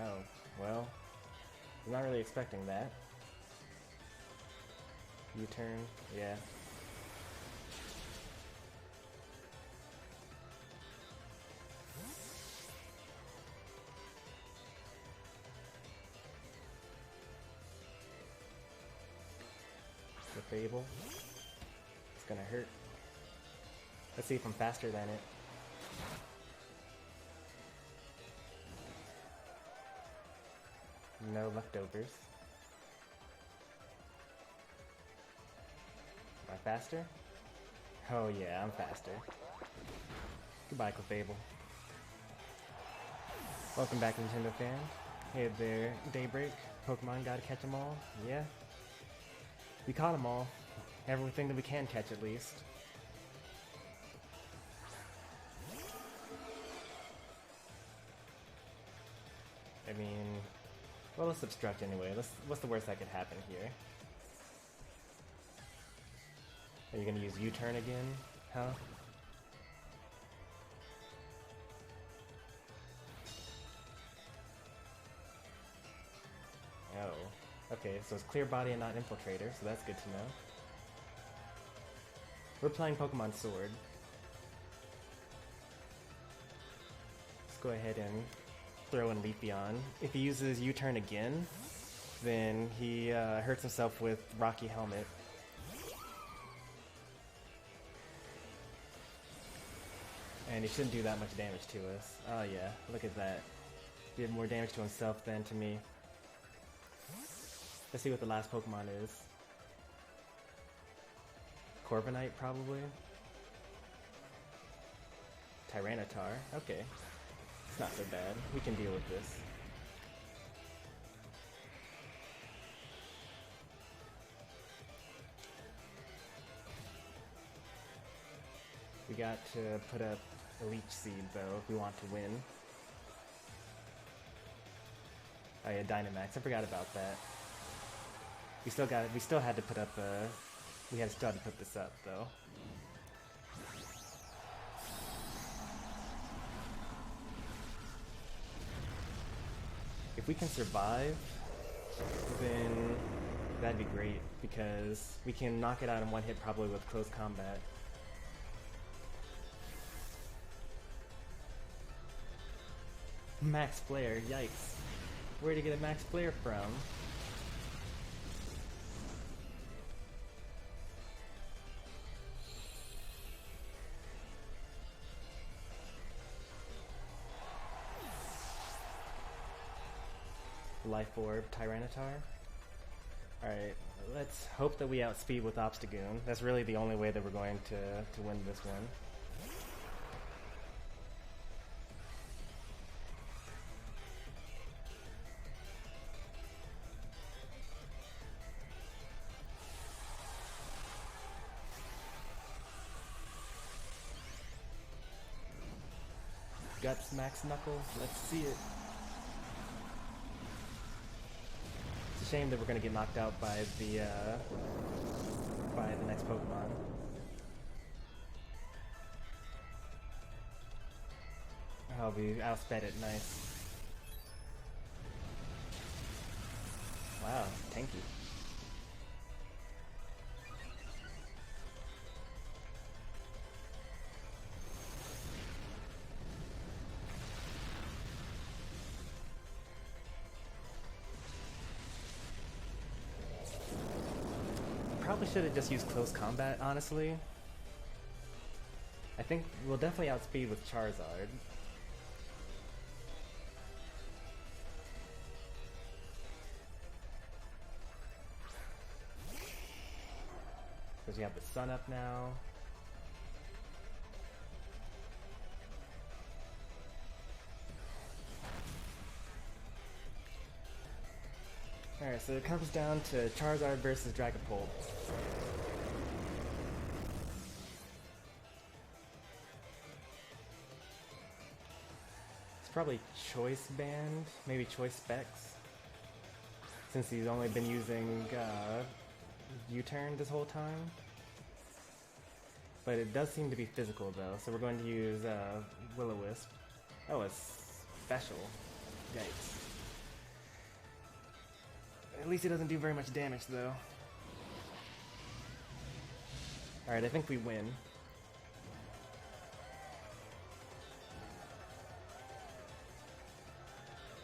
Oh, well, I'm not really expecting that. U-turn, yeah. The Fable. It's gonna hurt. Let's see if I'm faster than it. No leftovers. Am I faster? Oh yeah, I'm faster. Goodbye, Clefable. Welcome back, Nintendo fan. Hey there, Daybreak. Pokemon, gotta catch them all. Yeah. We caught them all. Everything that we can catch, at least. I mean, well, let's obstruct anyway. What's the worst that could happen here? Are you gonna use U-turn again? Huh? Oh. Okay, so it's Clear Body and not Infiltrator, so that's good to know. We're playing Pokemon Sword. Let's go ahead and throw in Leafeon. If he uses U-turn again, then he hurts himself with Rocky Helmet. And he shouldn't do that much damage to us. Oh yeah, look at that. He did more damage to himself than to me. Let's see what the last Pokemon is. Corviknight, probably? Tyranitar, okay. It's not so bad. We can deal with this. We got to put up a Leech Seed, though, if we want to win. Oh yeah, Dynamax. I forgot about that. We still had to put up still had to put this up, though. If we can survive, then that'd be great, because we can knock it out in one hit probably with close combat. Max Flare, yikes. Where'd you get a Max Flare from? Life Orb, Tyranitar. Alright, let's hope that we outspeed with Obstagoon. That's really the only way that we're going to win this one. Guts, Max Knuckle, let's see it. It's a shame that we're gonna get knocked out by the next Pokemon. Oh, we outsped it, nice. Wow, tanky. Probably should have just used close combat, honestly. I think we'll definitely outspeed with Charizard. Because we have the sun up now. Alright, so it comes down to Charizard versus Dragapult. It's probably Choice Band, maybe Choice Specs. Since he's only been using U-turn this whole time. But it does seem to be physical though, so we're going to use Will-O-Wisp. Oh, it's special. Yikes. At least it doesn't do very much damage though. Alright, I think we win.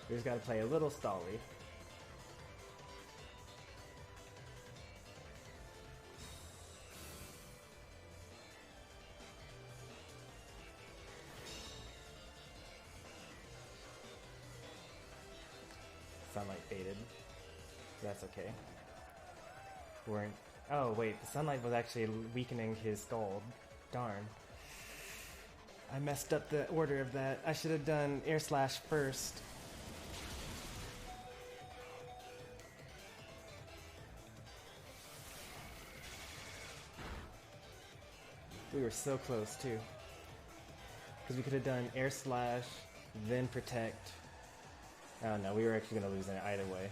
We just gotta play a little stally. Sunlight faded. That's okay. Weren't. Oh wait, the sunlight was actually weakening his skull. Darn. I messed up the order of that. I should have done Air Slash first. We were so close too. Because we could have done Air Slash, then Protect. Oh no, we were actually going to lose it either way.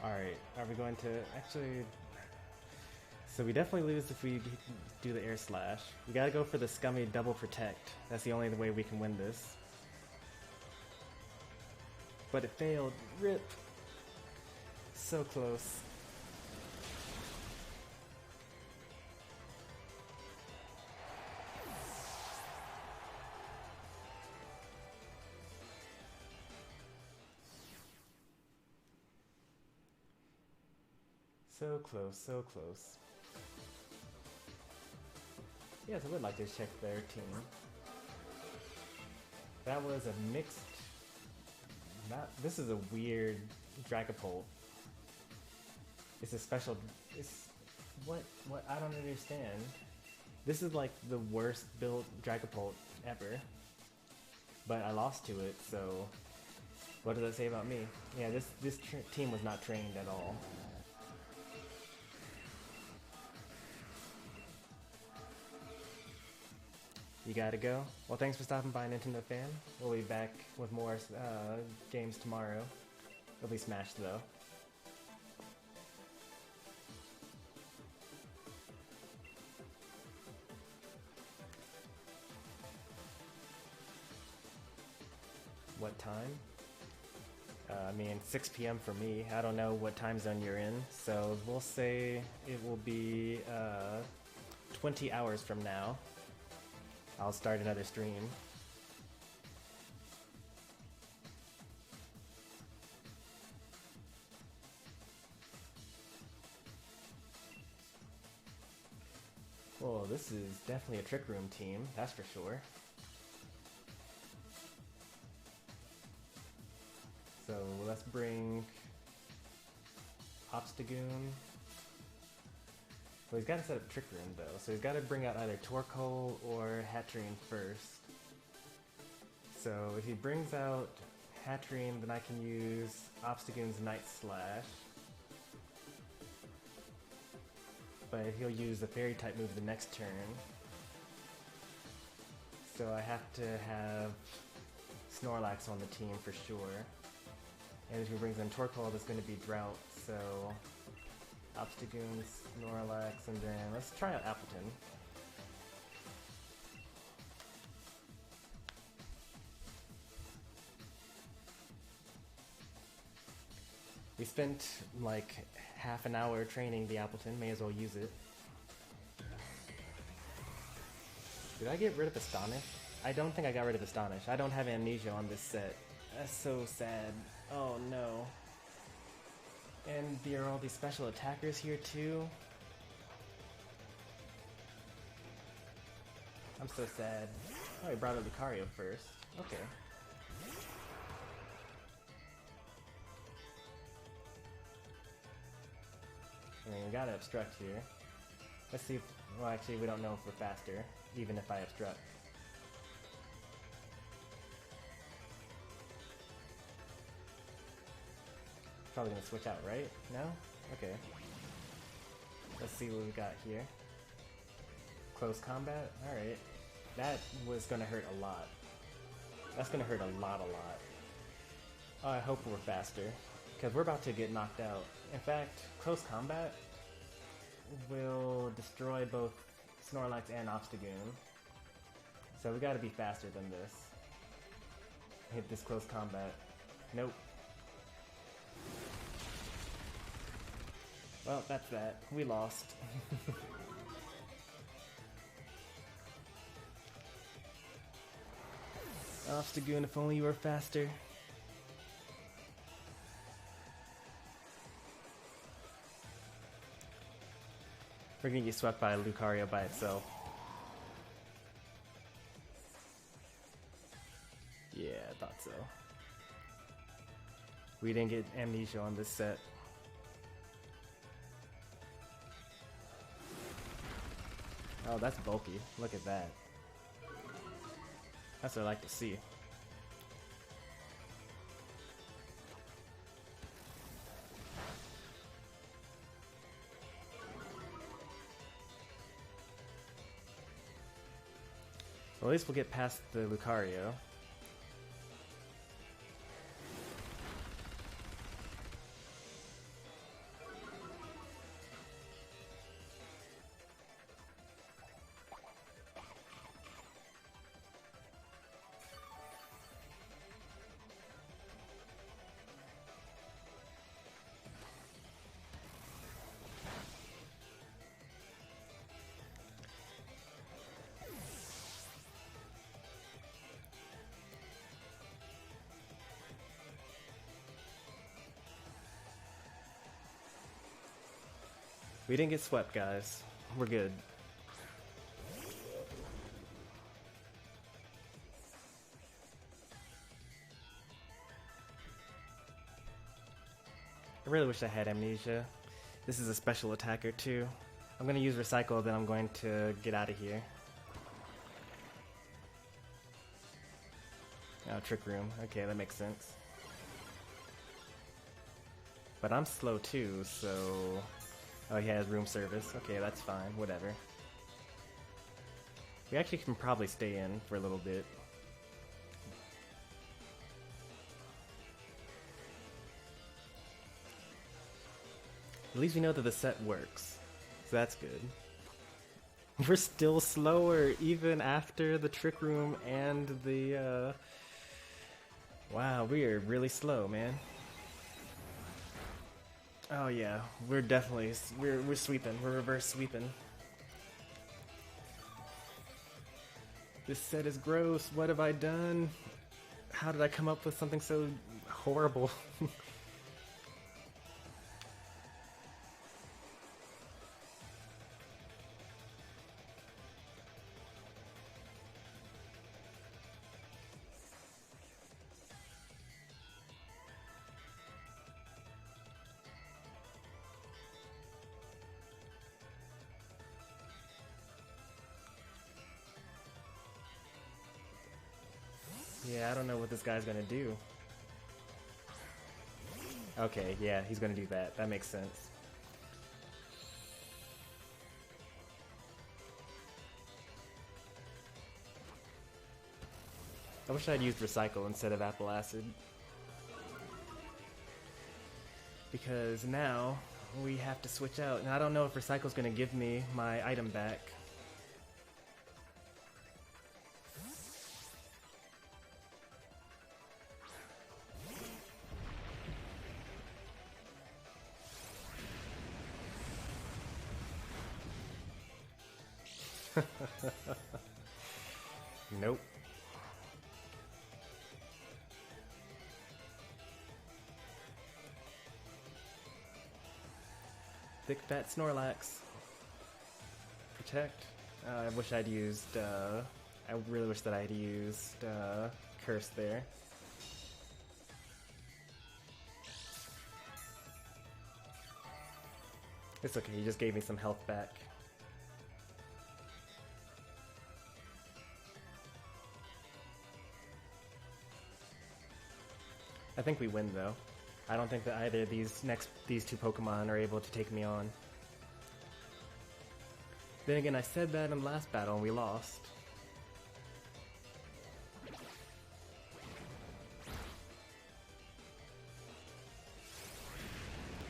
Alright, are we going to actually... So we definitely lose if we do the Air Slash. We gotta go for the scummy double Protect. That's the only way we can win this. But it failed. RIP. So close. So close, so close. Yes, I would like to check their team. That was a mixed... This is a weird Dragapult. It's a special... What? I don't understand. This is like the worst built Dragapult ever. But I lost to it, so... What does that say about me? Yeah, this team was not trained at all. You gotta go? Well, thanks for stopping by, Nintendo fan. We'll be back with more games tomorrow. It'll be Smash, though. What time? I mean, 6 p.m. for me. I don't know what time zone you're in, so we'll say it will be 20 hours from now. I'll start another stream. Well, this is definitely a Trick Room team, that's for sure. So let's bring Obstagoon. Well, he's got to set up Trick Room though, so he's got to bring out either Torkoal or Hatterene first. So if he brings out Hatterene, then I can use Obstagoon's Night Slash. But he'll use the Fairy type move the next turn. So I have to have Snorlax on the team for sure. And if he brings in Torkoal, there's going to be Drought, so Obstagoon, Snorlax, and then let's try out Appletun. We spent like half an hour training the Appletun, may as well use it. Did I get rid of Astonish? I don't think I got rid of Astonish. I don't have Amnesia on this set. That's so sad. Oh no. And there are all these special attackers here too. I'm so sad. Oh, he brought up Lucario first. Okay. I mean, we gotta obstruct here. Let's see if, well actually we don't know if we're faster, even if I obstruct. Probably gonna switch out, right? No? Okay. Let's see what we got here. Close combat? Alright. That was gonna hurt a lot. That's gonna hurt a lot. Oh, I hope we're faster, because we're about to get knocked out. In fact, close combat will destroy both Snorlax and Obstagoon. So we gotta be faster than this. Hit this close combat. Nope. Well, that's that. We lost. Obstagoon, if only you were faster. We're gonna get swept by Lucario by itself. Yeah, I thought so. We didn't get Amnesia on this set. Oh, that's bulky. Look at that. That's what I like to see. Well, at least we'll get past the Lucario. We didn't get swept, guys. We're good. I really wish I had Amnesia. This is a special attacker too. I'm gonna use Recycle, then I'm going to get out of here. Oh, Trick Room. Okay, that makes sense. But I'm slow too, so... Oh, he has room service. Okay, that's fine. Whatever. We actually can probably stay in for a little bit. At least we know that the set works. So that's good. We're still slower even after the Trick Room and the... Wow, we are really slow, man. Oh yeah, we're definitely, we're sweeping, we're reverse sweeping. This set is gross, what have I done? How did I come up with something so horrible? Yeah, I don't know what this guy's gonna do. Okay, yeah, he's gonna do that. That makes sense. I wish I'd used Recycle instead of Apple Acid. because now we have to switch out. And I don't know if Recycle's gonna give me my item back. Nope. Thick fat Snorlax. Protect. I wish I'd used, I really wish that I'd used, Curse there. It's okay, he just gave me some health back. I think we win though. I don't think that either of these two Pokemon are able to take me on. Then again, I said that in the last battle and we lost.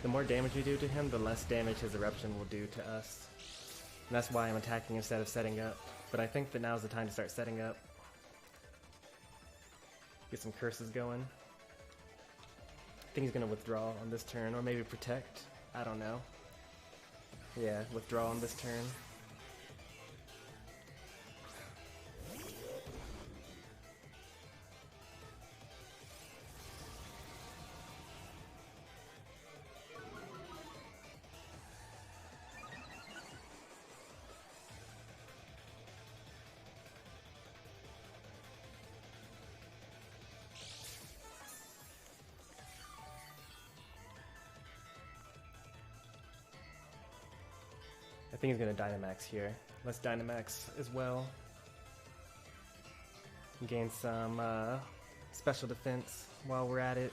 The more damage we do to him, the less damage his Eruption will do to us. And that's why I'm attacking instead of setting up. But I think that now's the time to start setting up. Get some curses going. I think he's gonna withdraw on this turn, or maybe protect. I don't know. Yeah, withdraw on this turn. I think he's gonna Dynamax here. Let's Dynamax as well. Gain some special defense while we're at it.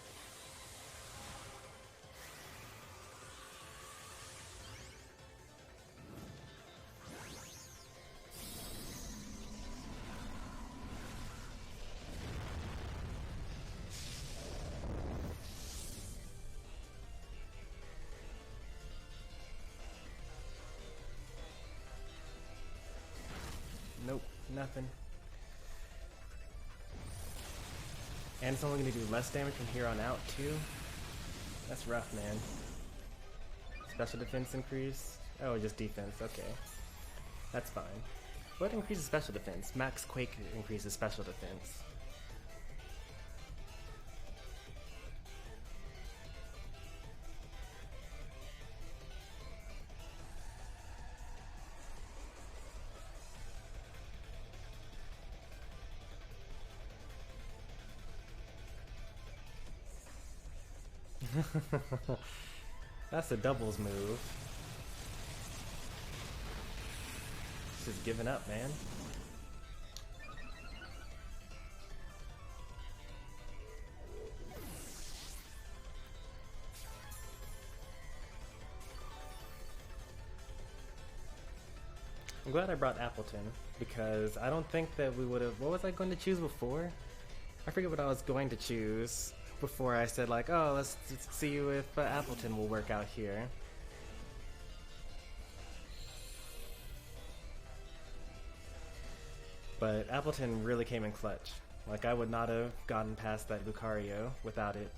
Nope, nothing. And it's only going to do less damage from here on out, too. That's rough, man. Special defense increase? Oh, just defense, okay. That's fine. What increases special defense? Max Quake increases special defense. That's a doubles move. Just giving up, man. I'm glad I brought Appletun, because I don't think that we would have... What was I going to choose before? I forget what I was going to choose before I said, like, oh, let's see if Appletun will work out here. But Appletun really came in clutch. Like, I would not have gotten past that Lucario without it.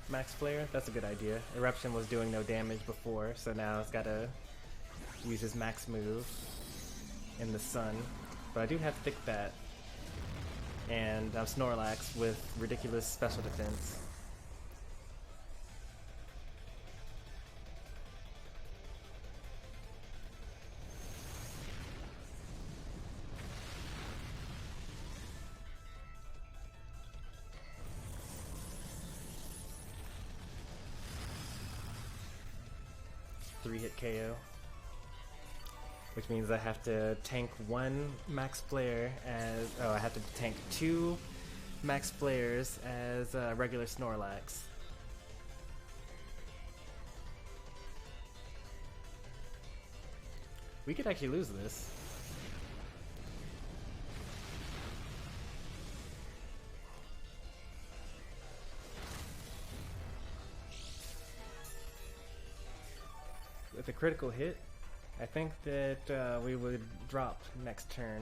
Max Flare? That's a good idea. Eruption was doing no damage before, so now it's gotta use his max move in the sun. But I do have Thick Bat and Snorlax with ridiculous special defense. Three-hit KO. Which means I have to tank one Max Flare as... Oh, I have to tank two Max Flares as regular Snorlax. We could actually lose this. with a critical hit, I think that we would drop next turn.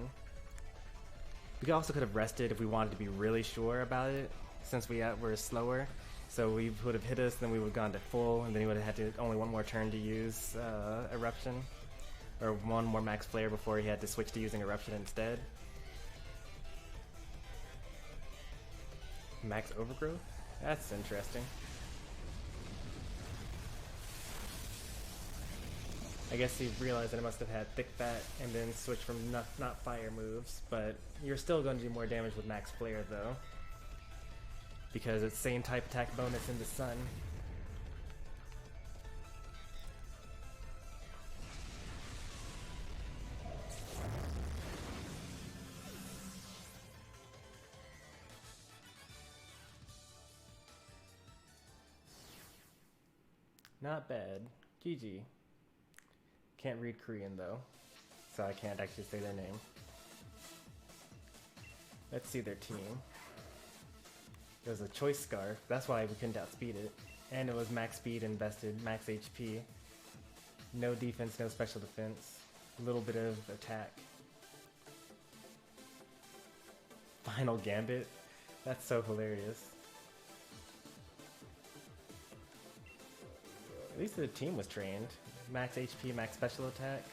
We also could have rested if we wanted to be really sure about it, since we're slower. So we would have hit us, then we would have gone to full, and then he would have had to only one more turn to use Eruption. Or one more max flare before he had to switch to using Eruption instead. Max Overgrowth? That's interesting. I guess he realized that it must have had Thick Fat and then switched from not fire moves, but you're still going to do more damage with Max Flare though. Because it's same type attack bonus in the sun. Not bad. GG. Can't read Korean though, so I can't actually say their name. Let's see their team. It was a choice scarf, that's why we couldn't outspeed it. And it was max speed invested, max HP. No defense, no special defense. A little bit of attack. Final Gambit? That's so hilarious. At least the team was trained. Max HP, max special attack.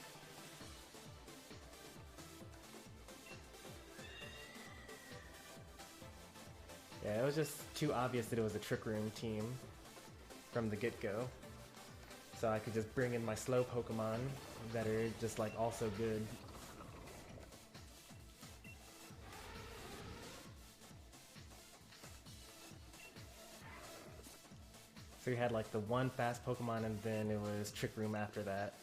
Yeah, it was just too obvious that it was a Trick Room team from the get-go. So I could just bring in my slow Pokemon that are just like also good. So we had like the one fast Pokemon and then it was Trick Room after that.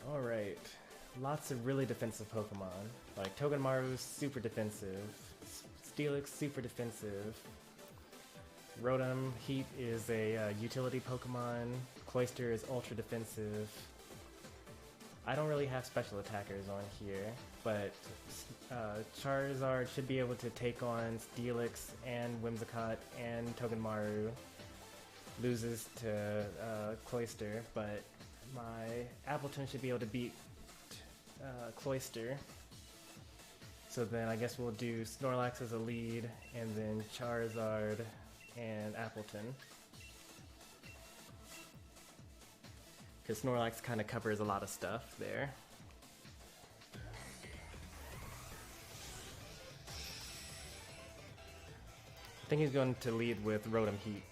Alright, lots of really defensive Pokemon. Like Togedemaru's super defensive, Steelix super defensive, Rotom Heat is a utility Pokemon, Cloyster is ultra defensive. I don't really have special attackers on here, but Charizard should be able to take on Steelix and Whimsicott and Togedemaru. Loses to Cloyster, but my Appletun should be able to beat Cloyster. So then I guess we'll do Snorlax as a lead, and then Charizard and Appletun. Because Snorlax kind of covers a lot of stuff there. I think he's going to lead with Rotom Heat.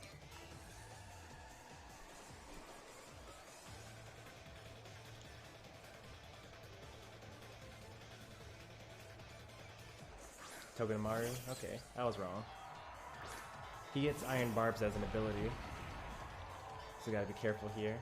Togedemaru? Okay, I was wrong. He gets Iron Barbs as an ability, so we gotta be careful here.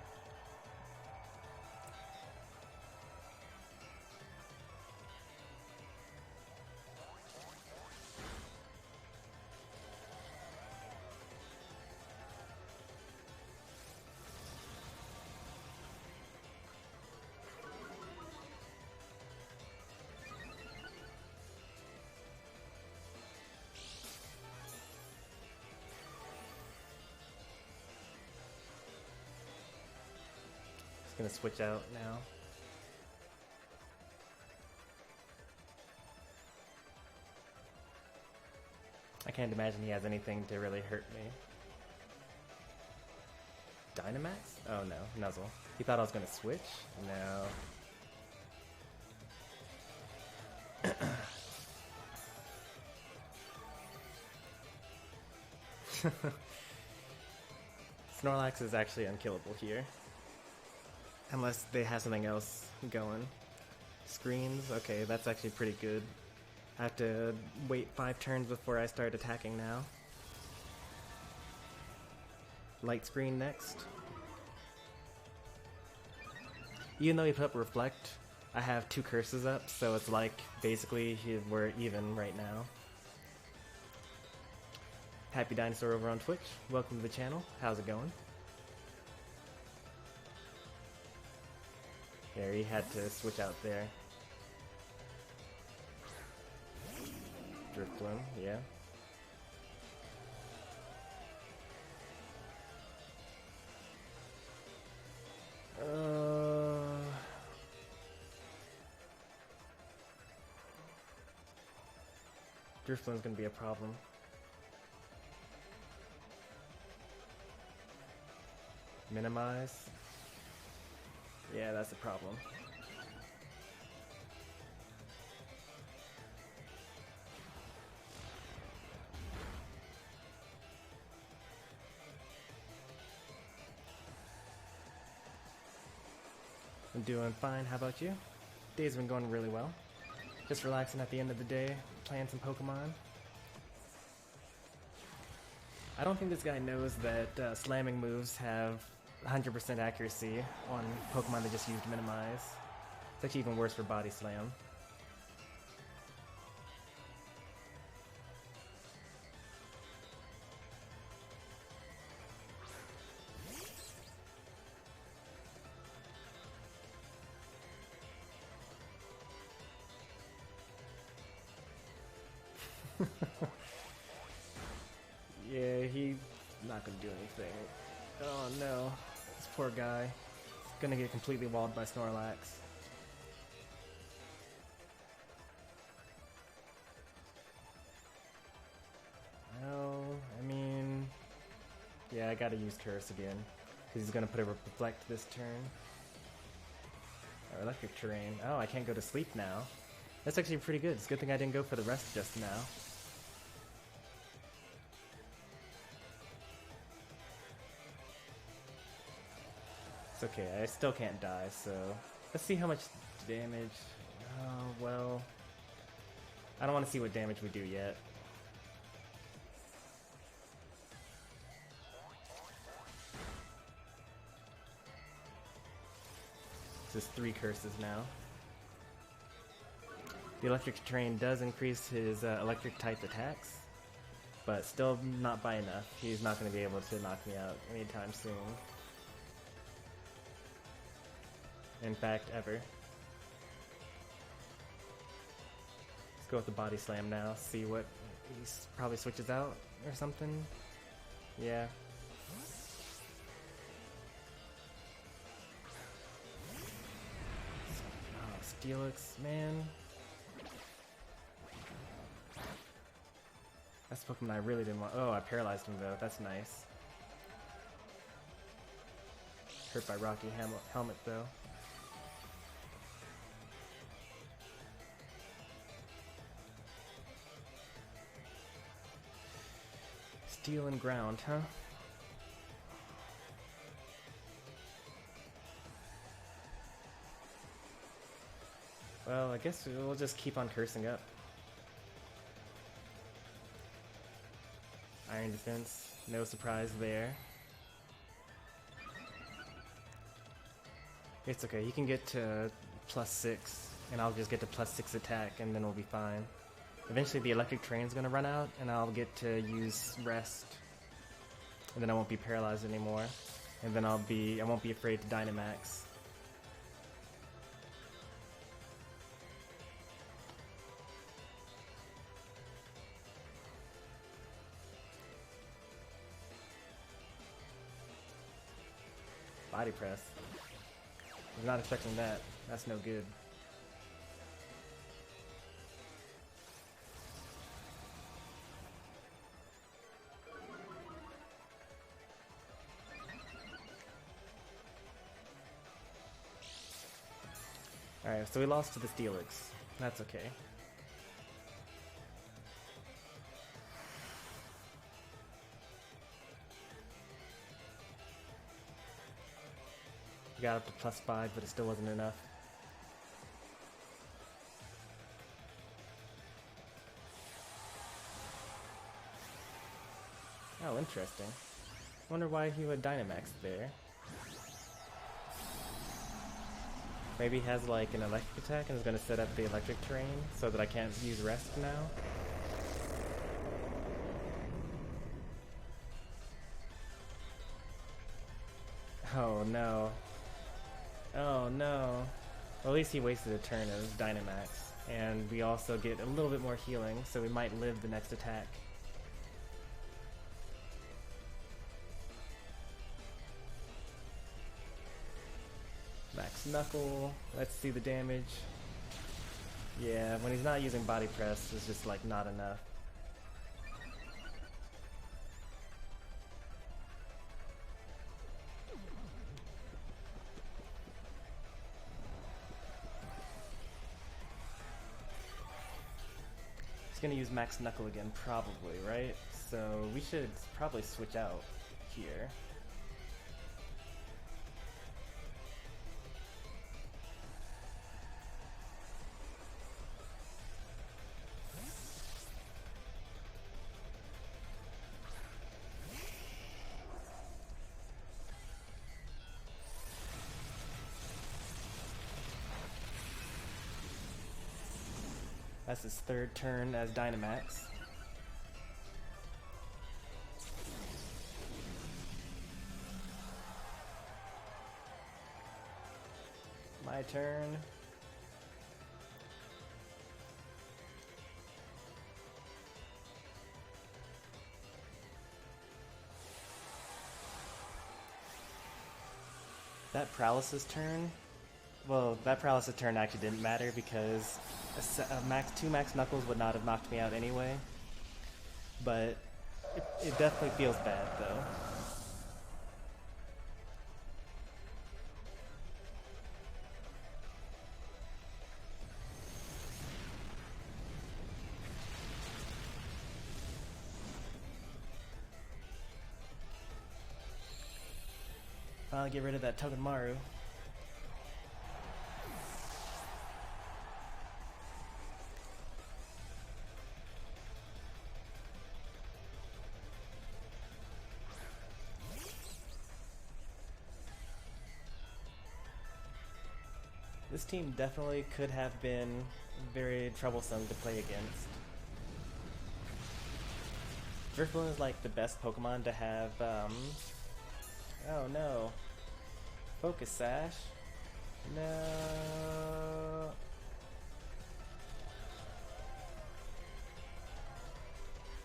Gonna switch out now. I can't imagine he has anything to really hurt me. Dynamax? Oh no, Nuzzle. He thought I was gonna switch? No. Snorlax is actually unkillable here. Unless they have something else going. Screens? Okay, that's actually pretty good. I have to wait 5 turns before I start attacking now. Light Screen next. Even though he put up Reflect, I have 2 curses up, so it's like basically we're even right now. Happy Dinosaur over on Twitch. Welcome to the channel. How's it going? Yeah, he had to switch out there. Drifloon, yeah. Drifloon's gonna be a problem. Minimize. Yeah, that's a problem. I'm doing fine, how about you? Day's been going really well. Just relaxing at the end of the day, playing some Pokemon. I don't think this guy knows that slamming moves have 100% accuracy on Pokemon that just used Minimize. It's actually even worse for Body Slam. Yeah, he's not gonna do anything. Oh no, this poor guy. He's gonna get completely walled by Snorlax. No, I mean, yeah, I gotta use Curse again, because he's gonna put a Reflect this turn. Or Electric Terrain. Oh, I can't go to sleep now. That's actually pretty good. It's a good thing I didn't go for the rest just now. It's okay, I still can't die, so let's see how much damage. Oh, well, I don't want to see what damage we do yet. This is 3 curses now. The Electric Terrain does increase his electric type attacks, but still not by enough. He's not going to be able to knock me out anytime soon. In fact, ever. Let's go with the Body Slam now, see what he probably switches out or something. Yeah. Oh, Steelix, man. That's the Pokemon I really didn't want. Oh, I paralyzed him though, that's nice. Hurt by Rocky Helmet though. Steel and ground, huh? Well, I guess we'll just keep on cursing up. Iron Defense, no surprise there. It's okay, he can get to +6, and I'll just get to +6 attack, and then we'll be fine. Eventually the Electric Terrain's gonna run out, and I'll get to use Rest. And then I won't be paralyzed anymore. And then I won't be afraid to Dynamax. Body Press. I was not expecting that. That's no good. Alright, so we lost to the Steelix. That's okay. We got up to +5, but it still wasn't enough. Oh, interesting. Wonder why he would Dynamax there. Maybe he has like an electric attack and is going to set up the Electric Terrain so that I can't use Rest now. Oh no. Oh no. Well, at least he wasted a turn of Dynamax, and we also get a little bit more healing, so we might live the next attack. Max Knuckle, let's see the damage. Yeah, when he's not using Body Press, it's just like not enough. He's gonna use Max Knuckle again, probably, right? So we should probably switch out here. That's his third turn as Dynamax. My turn. That paralysis turn, well, that paralysis turn actually didn't matter because two max knuckles would not have knocked me out anyway. But it definitely feels bad though. Finally get rid of that Togedemaru. This team definitely could have been very troublesome to play against. Drifloon is like the best Pokemon to have, oh no. Focus Sash. No.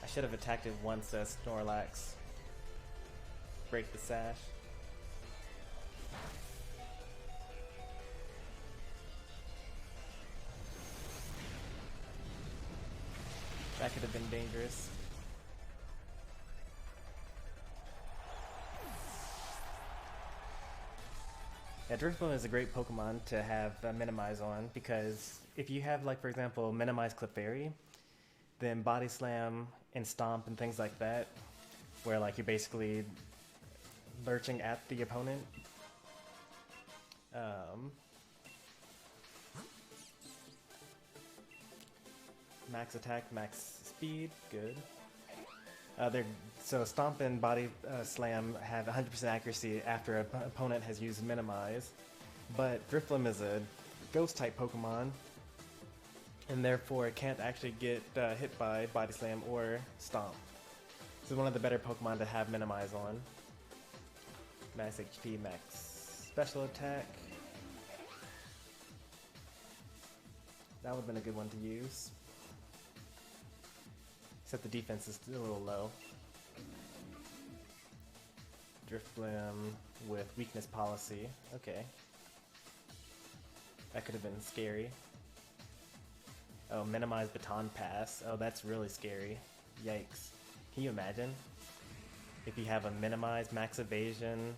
I should have attacked it once as Snorlax. Break the Sash. That could have been dangerous. Yeah, Drifloon is a great Pokemon to have Minimize on, because if you have, like, for example, Minimize Clefairy, then Body Slam and Stomp and things like that, where, like, you're basically lurching at the opponent. Max attack, max speed, good. So Stomp and Body Slam have 100% accuracy after an opponent has used Minimize, but Drifloon is a Ghost-type Pokemon, and therefore it can't actually get hit by Body Slam or Stomp. This is one of the better Pokemon to have Minimize on. Max HP, max special attack. That would have been a good one to use. Except the defense is still a little low. Drifloon with weakness policy. Okay. That could have been scary. Oh, minimize baton pass. Oh, that's really scary. Yikes. Can you imagine? If you have a minimize, max evasion,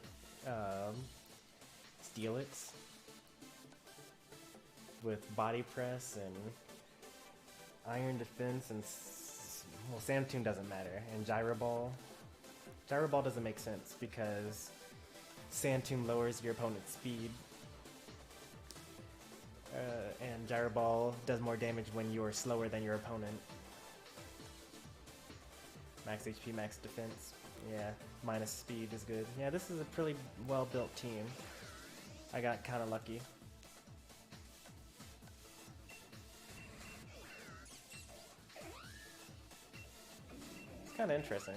Steelix with body press and iron defense and well, Sandtoon doesn't matter, and Gyro Ball. Gyro Ball doesn't make sense because Sandtoon lowers your opponent's speed, and Gyro Ball does more damage when you're slower than your opponent. Max HP, max defense. Yeah, minus speed is good. Yeah, this is a pretty well-built team. I got kind of lucky. Kind of interesting,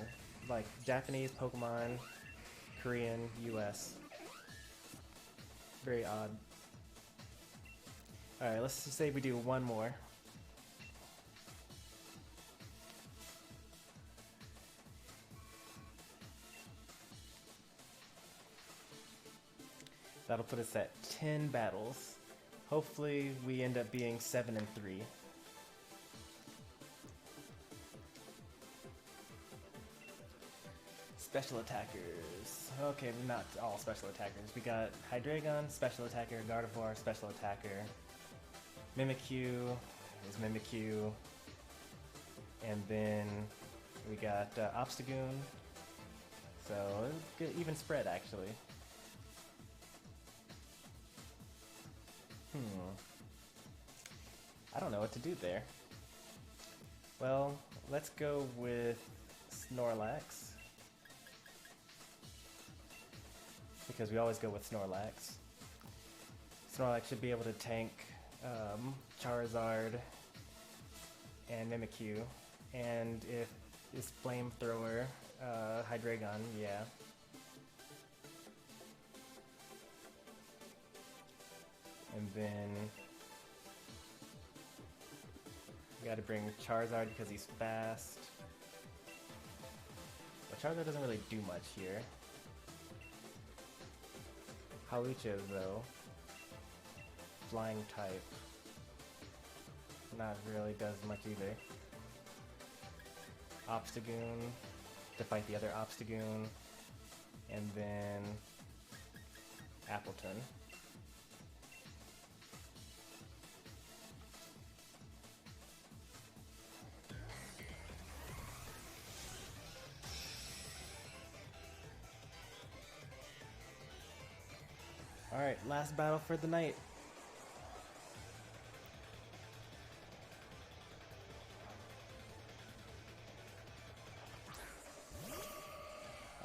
like Japanese Pokemon, Korean, US. Very odd. Alright, let's just say we do one more. That'll put us at 10 battles. Hopefully we end up being 7-3. Special attackers. Okay, not all special attackers. We got Hydreigon, special attacker, Gardevoir, special attacker. Mimikyu is Mimikyu. And then we got Obstagoon. So, good even spread actually. I don't know what to do there. Well, let's go with Snorlax. Because we always go with Snorlax. Snorlax should be able to tank Charizard and Mimikyu. And if it's Flamethrower, Hydreigon, yeah. And then we gotta bring Charizard because he's fast. But Charizard doesn't really do much here. Hawlucha though, flying type, not really does much either. Obstagoon to fight the other Obstagoon, and then Appletun. Alright, last battle for the night.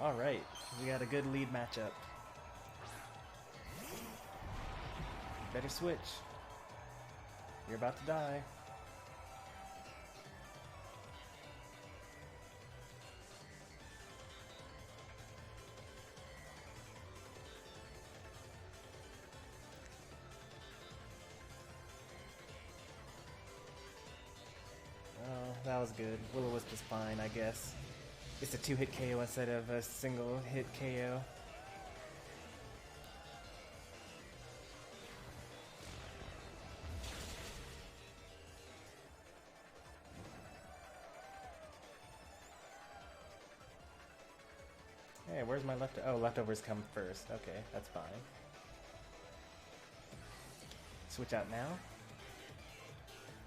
Alright, we got a good lead matchup. Better switch. You're about to die. That was good. Will-O-Wisp is fine, I guess. It's a 2-hit KO instead of a single hit KO. Hey, where's my leftover? Oh, leftovers come first. Okay, that's fine. Switch out now?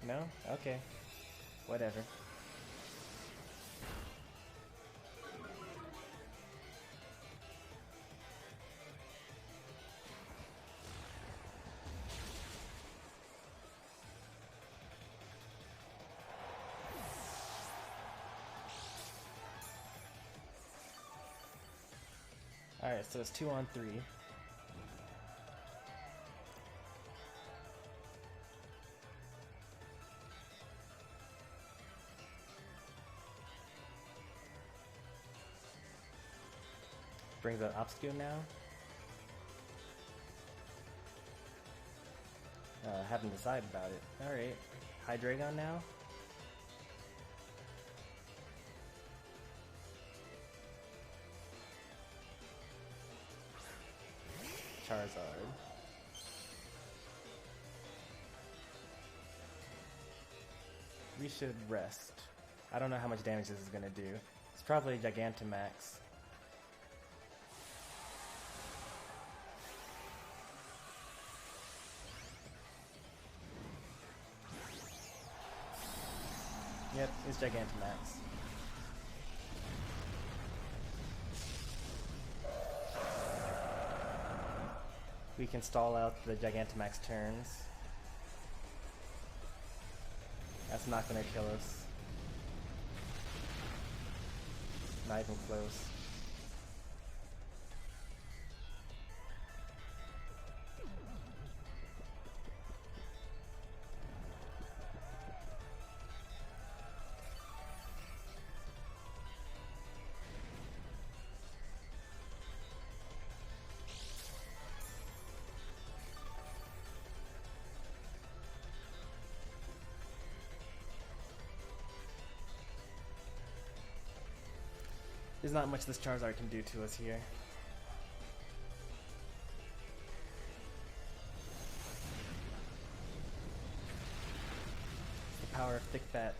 No? Okay. Whatever. Alright, so it's 2-on-3. Brings out Obstagoon now. Haven't decided about it. Alright. Hydreigon now. Charizard. We should rest. I don't know how much damage this is gonna do. It's probably Gigantamax. Yep, it's Gigantamax. We can stall out the Gigantamax turns. That's not gonna kill us. Not even close. There's not much this Charizard can do to us here. The power of thick fat.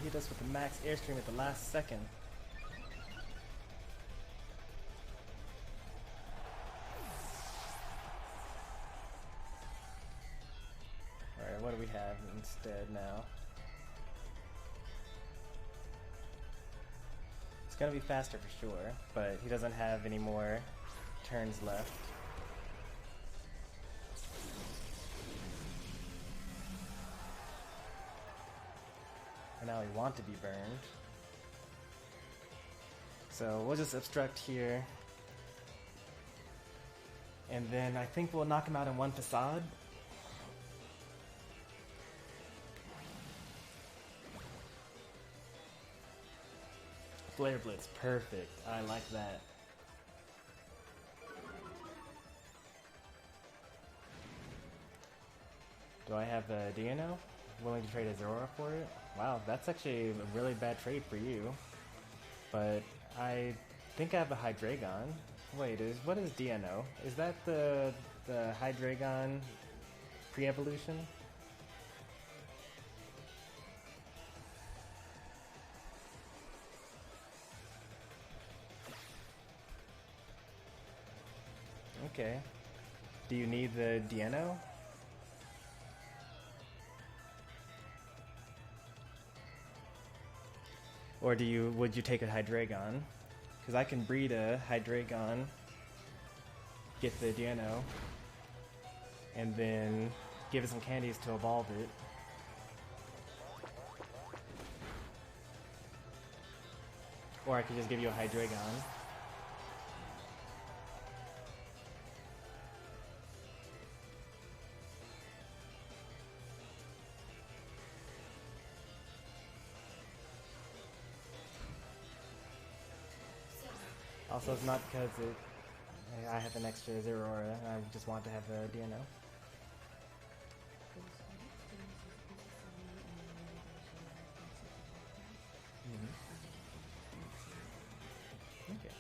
Hit us with the max airstream at the last second. Alright, what do we have instead now? It's gonna be faster for sure, but he doesn't have any more turns left. Now we want to be burned. So we'll just obstruct here. And then I think we'll knock him out in one facade. Flare Blitz, perfect. I like that. Do I have a DNO? Willing to trade a Zora for it? Wow, that's actually a really bad trade for you. But I think I have a Hydreigon. Wait, what is DNO? Is that the Hydreigon pre-evolution? Okay. Do you need the DNO? Or would you take a Hydreigon? Because I can breed a Hydreigon, get the DNO, and then give it some candies to evolve it. Or I could just give you a Hydreigon. Also, it's not because I have an extra Zeraora, I just want to have a DNO. Okay.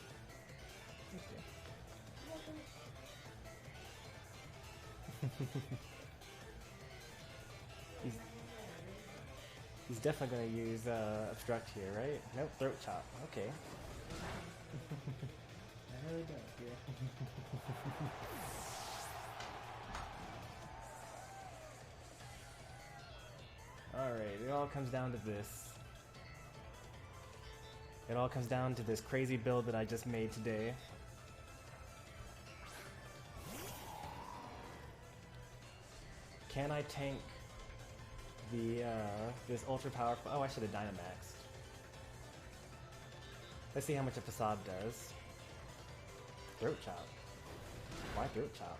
He's definitely going to use Obstruct here, right? Nope, Throat Chop. Okay. I really don't, Alright, it all comes down to this. It all comes down to this crazy build that I just made today. Can I tank the this ultra powerful? Oh, I should have Dynamaxed. Let's see how much a facade does. Throat Chop. Why Throat Chop?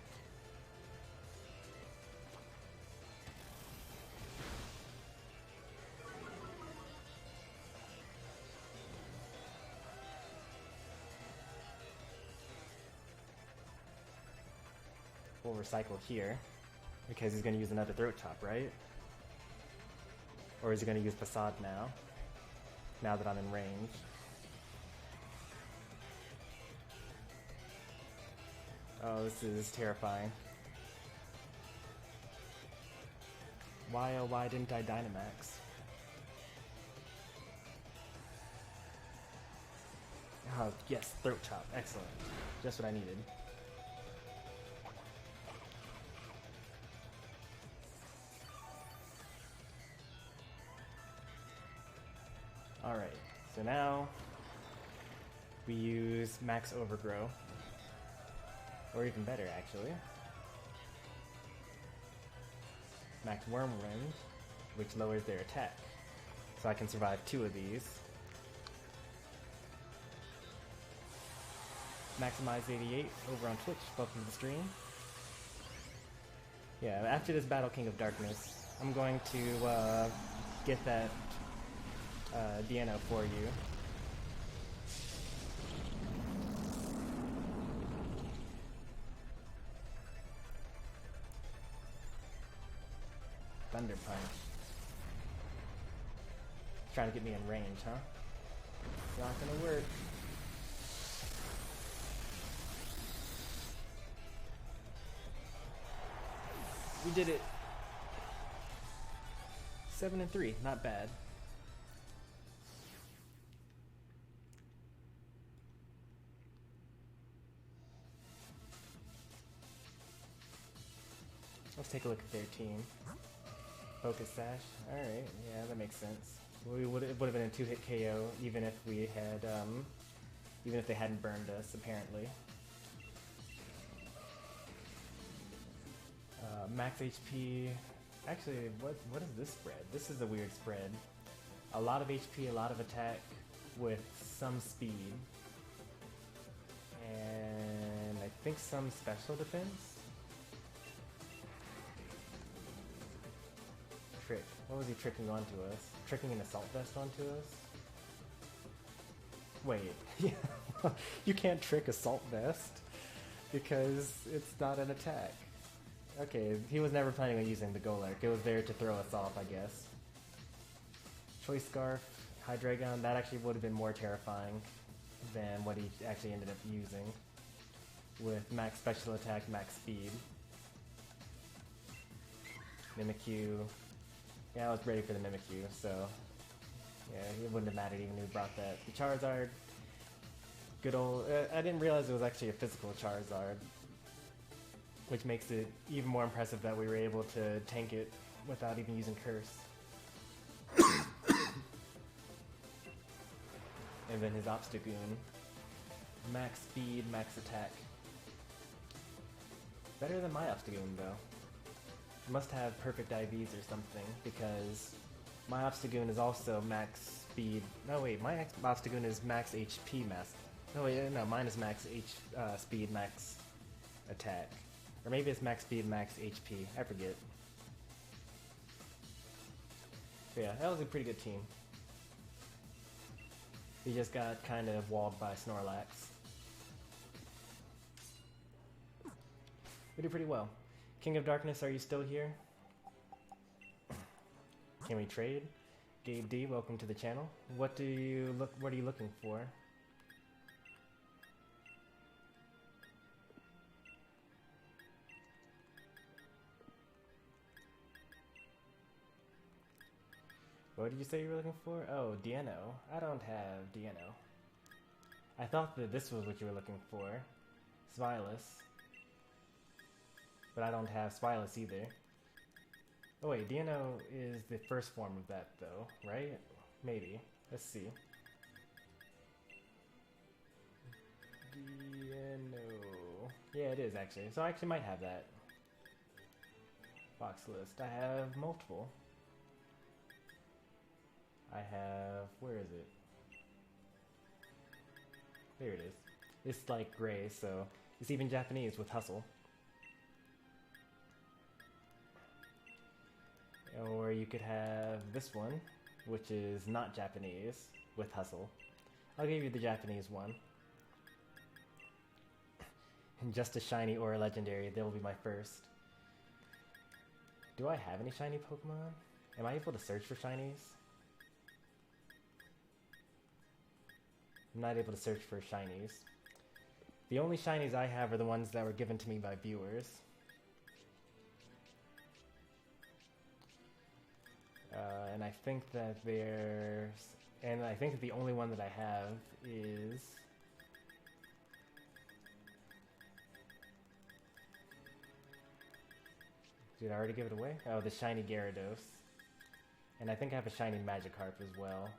We'll recycle here because he's going to use another Throat Chop, right? Or is he going to use Facade now? Now that I'm in range. Oh, this is terrifying. Why, oh, why didn't I Dynamax? Oh, yes, Throat Chop. Excellent. Just what I needed. Alright, so now we use Max Overgrow. Or even better, actually. Max Wormwind, which lowers their attack. So I can survive 2 of these. Maximize88 over on Twitch. Welcome to the stream. Yeah, after this Battle King of Darkness, I'm going to get that Deano for you. Thunder Punch. Trying to get me in range, huh? It's not gonna work. We did it. 7-3, not bad. Let's take a look at their team. Focus Sash. Alright, yeah, that makes sense. It would have been a 2-hit KO even if we had, even if they hadn't burned us, apparently. Max HP. Actually, what is this spread? This is a weird spread. A lot of HP, a lot of attack with some speed. And I think some special defense? Trick. What was he tricking onto us? Tricking an assault vest onto us? Wait, yeah. You can't trick assault vest because it's not an attack. Okay, he was never planning on using the Golurk. It was there to throw us off, I guess. Choice Scarf, Hydreigon, that actually would have been more terrifying than what he actually ended up using. With max special attack, max speed. Mimikyu. Yeah, I was ready for the Mimikyu, so yeah, it wouldn't have mattered even who brought that. The Charizard, good old. I didn't realize it was actually a physical Charizard, which makes it even more impressive that we were able to tank it without even using Curse. And then his Obstagoon, max speed, max attack. Better than my Obstagoon though. Must have perfect IVs or something, because my Obstagoon is also max speed. No wait, my Obstagoon is max HP max. No wait, no, mine is max speed, max attack. Or maybe it's max speed, max HP. I forget. But yeah, that was a pretty good team. We just got kind of walled by Snorlax. We did pretty well. King of Darkness, are you still here? Can we trade? Gabe D, welcome to the channel. What are you looking for? What did you say you were looking for? Oh, Deano. I don't have Deano. I thought that this was what you were looking for. Swilus. But I don't have Swilus either. Oh wait, Deano is the first form of that though, right? Maybe. Let's see. Deano. Yeah, it is actually. So I actually might have that. Box list. I have multiple. I have... where is it? There it is. It's like gray, so it's even Japanese with Hustle. Or you could have this one, which is not Japanese, with Hustle. I'll give you the Japanese one. And just a shiny or a legendary, they will be my first. Do I have any shiny Pokemon? Am I able to search for shinies? I'm not able to search for shinies. The only shinies I have are the ones that were given to me by viewers. And I think that there's... and I think that the only one that I have is... did I already give it away? Oh, the shiny Gyarados. And I think I have a shiny Magikarp as well.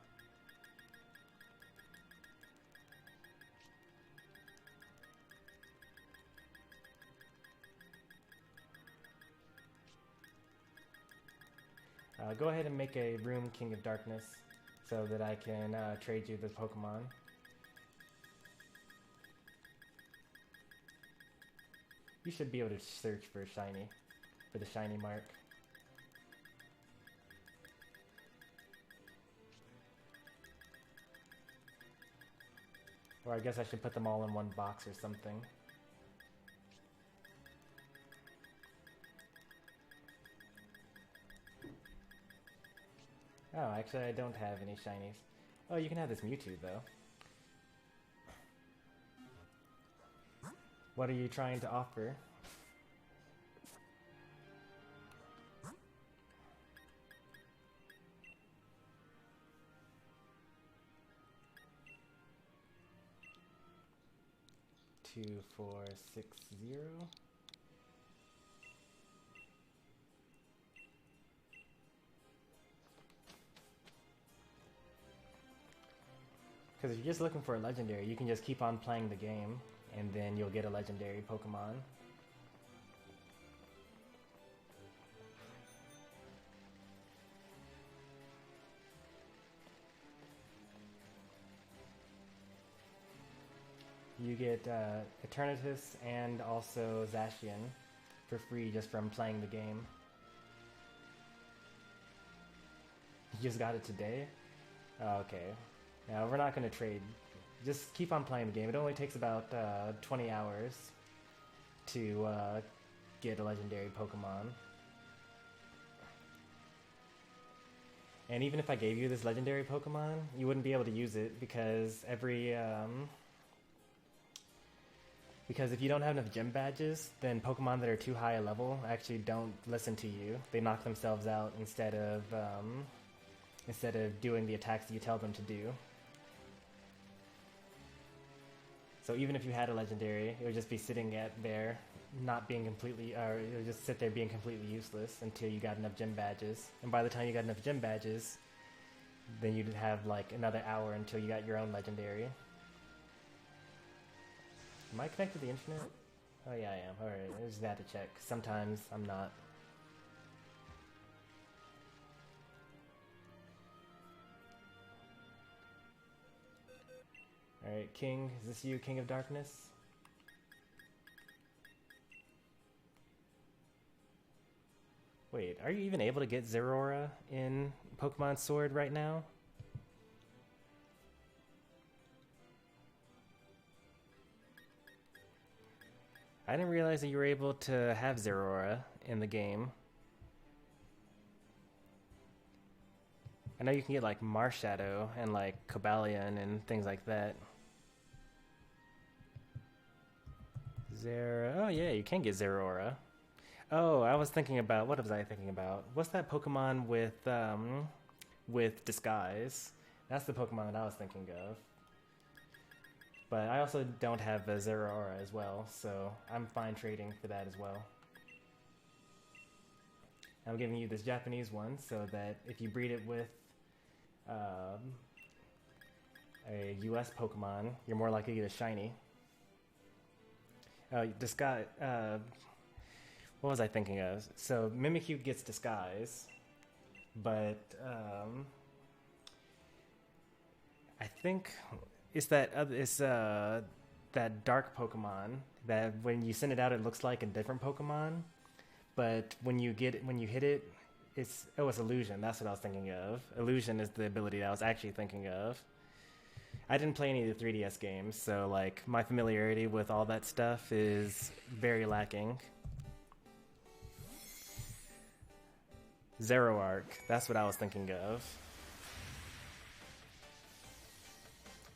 Go ahead and make a room, King of Darkness, so that I can trade you the Pokemon. You should be able to search for shiny, for the shiny mark. Or I guess I should put them all in one box or something. Oh, actually I don't have any shinies. Oh, you can have this Mewtwo though. What are you trying to offer? Two, 4, 6, 0. Because if you're just looking for a legendary, you can just keep on playing the game, and then you'll get a legendary Pokemon. You get Eternatus and also Zacian for free just from playing the game. You just got it today? Oh, okay. Now we're not going to trade. Just keep on playing the game. It only takes about 20 hours to get a legendary Pokemon. And even if I gave you this legendary Pokemon, you wouldn't be able to use it because because if you don't have enough gym badges, then Pokemon that are too high a level actually don't listen to you. They knock themselves out instead of doing the attacks that you tell them to do. So even if you had a legendary, it would just be sitting there, not being completely, or it would just sit there being completely useless until you got enough gym badges. And by the time you got enough gym badges, then you'd have like another hour until you got your own legendary. Am I connected to the internet? Oh yeah, I am. Alright, I just had to check. Sometimes I'm not. Alright, King. Is this you, King of Darkness? Wait, are you even able to get Zeraora in Pokemon Sword right now? I didn't realize that you were able to have Zeraora in the game. I know you can get like Marshadow and like Cobalion and things like that. Oh yeah, you can get Zeraora. Oh, I was thinking about, what was I thinking about? What's that Pokemon with Disguise? That's the Pokemon that I was thinking of. But I also don't have a Zeraora as well, so I'm fine trading for that as well. I'm giving you this Japanese one so that if you breed it with a US Pokemon, you're more likely to get a shiny. Disguise. What was I thinking of? So Mimikyu gets Disguise, but I think it's that that dark Pokemon that when you send it out, it looks like a different Pokemon, but when you hit it, it's Illusion. That's what I was thinking of. Illusion is the ability that I was actually thinking of. I didn't play any of the 3DS games, so like my familiarity with all that stuff is very lacking. Zoroark, that's what I was thinking of.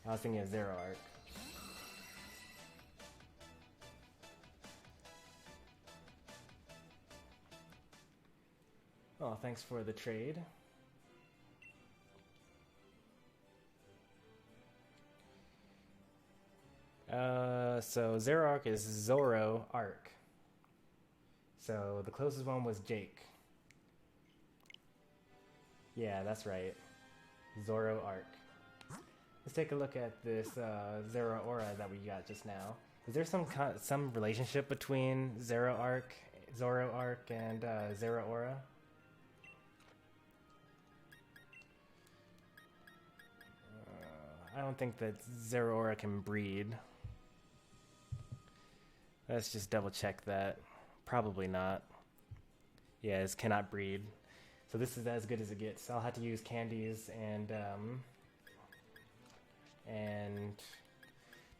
I was thinking of Zoroark. Oh, thanks for the trade. So Zoroark is Zoroark. So the closest one was Jake. Yeah, that's right. Zoroark. Let's take a look at this Zeraora that we got just now. Is there some relationship between Zoroark and Zeraora? I don't think that Zeraora can breed. Let's just double check that. Probably not. Yeah, it cannot breed. So this is as good as it gets. I'll have to use candies and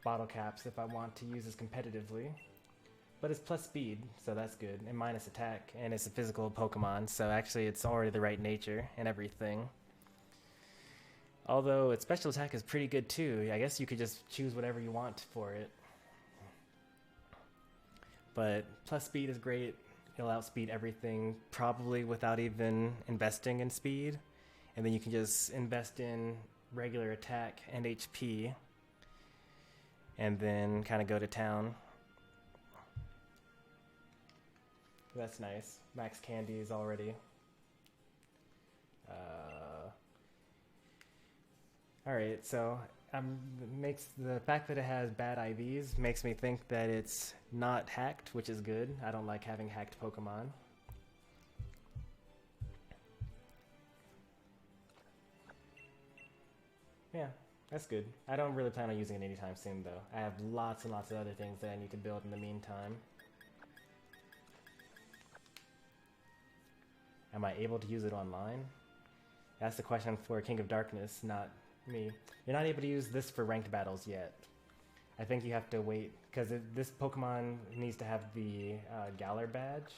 bottle caps if I want to use this competitively. But it's plus speed, so that's good, and minus attack, and it's a physical Pokemon, so actually it's already the right nature and everything. Although its special attack is pretty good too. I guess you could just choose whatever you want for it. But plus speed is great. It'll outspeed everything, probably without even investing in speed. And then you can just invest in regular attack and HP, and then kind of go to town. That's nice. Max candies already. Alright, so makes the fact that it has bad IVs makes me think that it's not hacked, which is good. I don't like having hacked Pokemon. Yeah, that's good. I don't really plan on using it anytime soon, though. I have lots and lots of other things that I need to build in the meantime. Am I able to use it online? That's the question for King of Darkness, not me. You're not able to use this for ranked battles yet. I think you have to wait, because this Pokemon needs to have the Galar badge.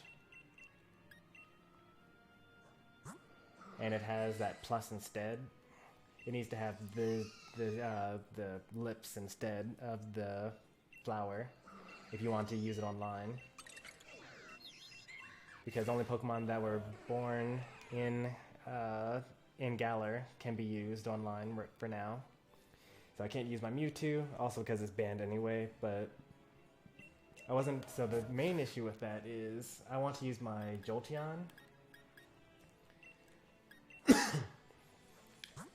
And it has that plus instead. It needs to have the lips instead of the flower if you want to use it online. Because only Pokemon that were born in Galar can be used online for now. So I can't use my Mewtwo, also because it's banned anyway, but I wasn't... So the main issue with that is I want to use my Jolteon.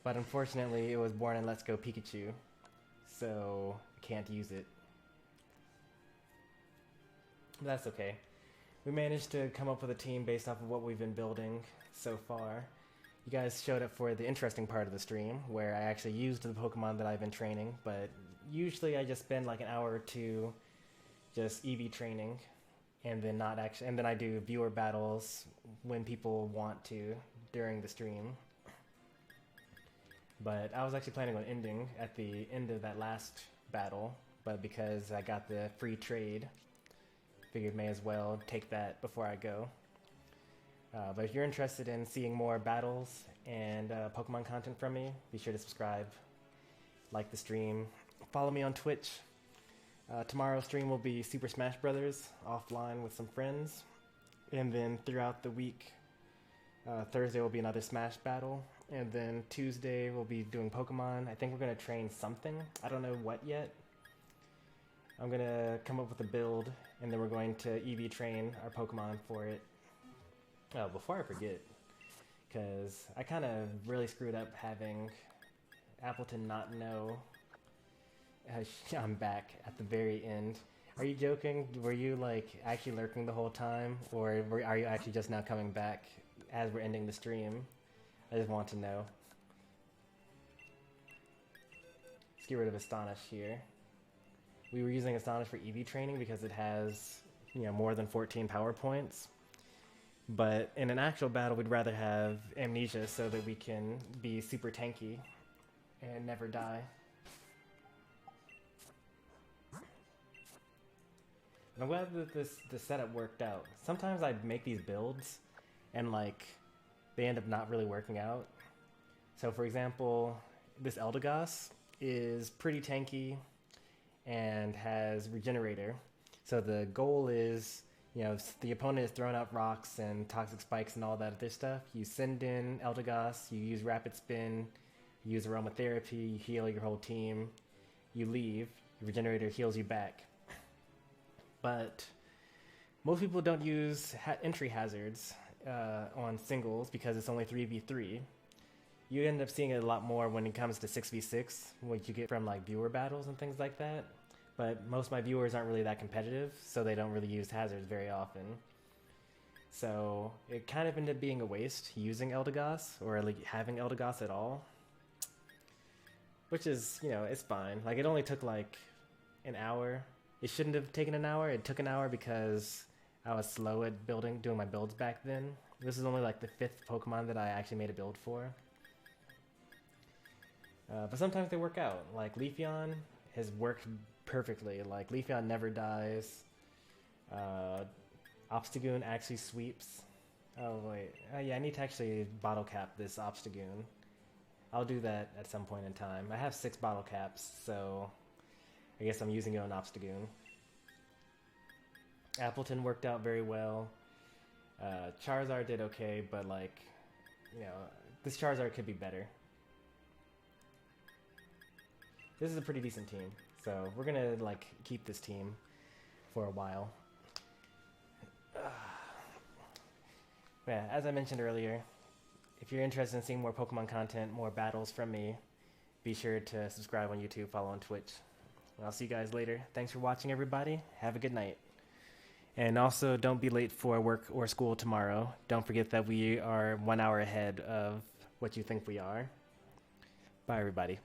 But unfortunately, it was born in Let's Go Pikachu, so I can't use it. But that's okay. We managed to come up with a team based off of what we've been building so far. You guys showed up for the interesting part of the stream, where I actually used the Pokemon that I've been training, but usually I just spend like an hour or two just EV training, and then and then I do viewer battles when people want to during the stream. But I was actually planning on ending at the end of that last battle, but because I got the free trade, figured may as well take that before I go. But if you're interested in seeing more battles and Pokemon content from me, be sure to subscribe, like the stream, follow me on Twitch. Tomorrow's stream will be Super Smash Brothers offline with some friends, and then throughout the week, Thursday will be another Smash battle, and then Tuesday we'll be doing Pokemon. I think we're going to train something. I don't know what yet. I'm going to come up with a build, and then we're going to EV train our Pokemon for it. Oh, before I forget, because I kind of really screwed up having Appletun not know I'm back at the very end. Are you joking? Were you like actually lurking the whole time, or are you actually just now coming back as we're ending the stream? I just want to know. Let's get rid of Astonish here. We were using Astonish for EV training because it has, you know, more than 14 power points. But in an actual battle, we'd rather have Amnesia so that we can be super tanky and never die. And I'm glad that this setup worked out. Sometimes I'd make these builds and like they end up not really working out. So for example, this Eldegoss is pretty tanky and has Regenerator. So the goal is, you know, if the opponent has thrown out rocks and toxic spikes and all that other stuff, you send in Eldegoss, you use Rapid Spin, you use Aromatherapy, you heal your whole team, you leave, your Regenerator heals you back. But most people don't use entry hazards on singles because it's only 3v3. You end up seeing it a lot more when it comes to 6v6, what you get from like viewer battles and things like that. But most of my viewers aren't really that competitive, so they don't really use hazards very often. So it kind of ended up being a waste using Eldegoss, or like having Eldegoss at all. Which is, you know, it's fine. Like it only took like an hour it shouldn't have taken an hour. It took an hour because I was slow at doing my builds back then. This is only like the 5th Pokemon that I actually made a build for. But sometimes they work out. Like Leafeon has worked perfectly. Like Leafeon never dies. Obstagoon actually sweeps. Oh wait, yeah, I need to actually bottle cap this Obstagoon. I'll do that at some point in time. I have 6 bottle caps, so I guess I'm using it on Obstagoon. Appletun worked out very well. Charizard did okay, but like, you know, this Charizard could be better. This is a pretty decent team, so we're gonna like keep this team for a while. Yeah, as I mentioned earlier, if you're interested in seeing more Pokemon content, more battles from me, be sure to subscribe on YouTube, follow on Twitch. I'll see you guys later. Thanks for watching, everybody. Have a good night. And also, don't be late for work or school tomorrow. Don't forget that we are 1 hour ahead of what you think we are. Bye, everybody.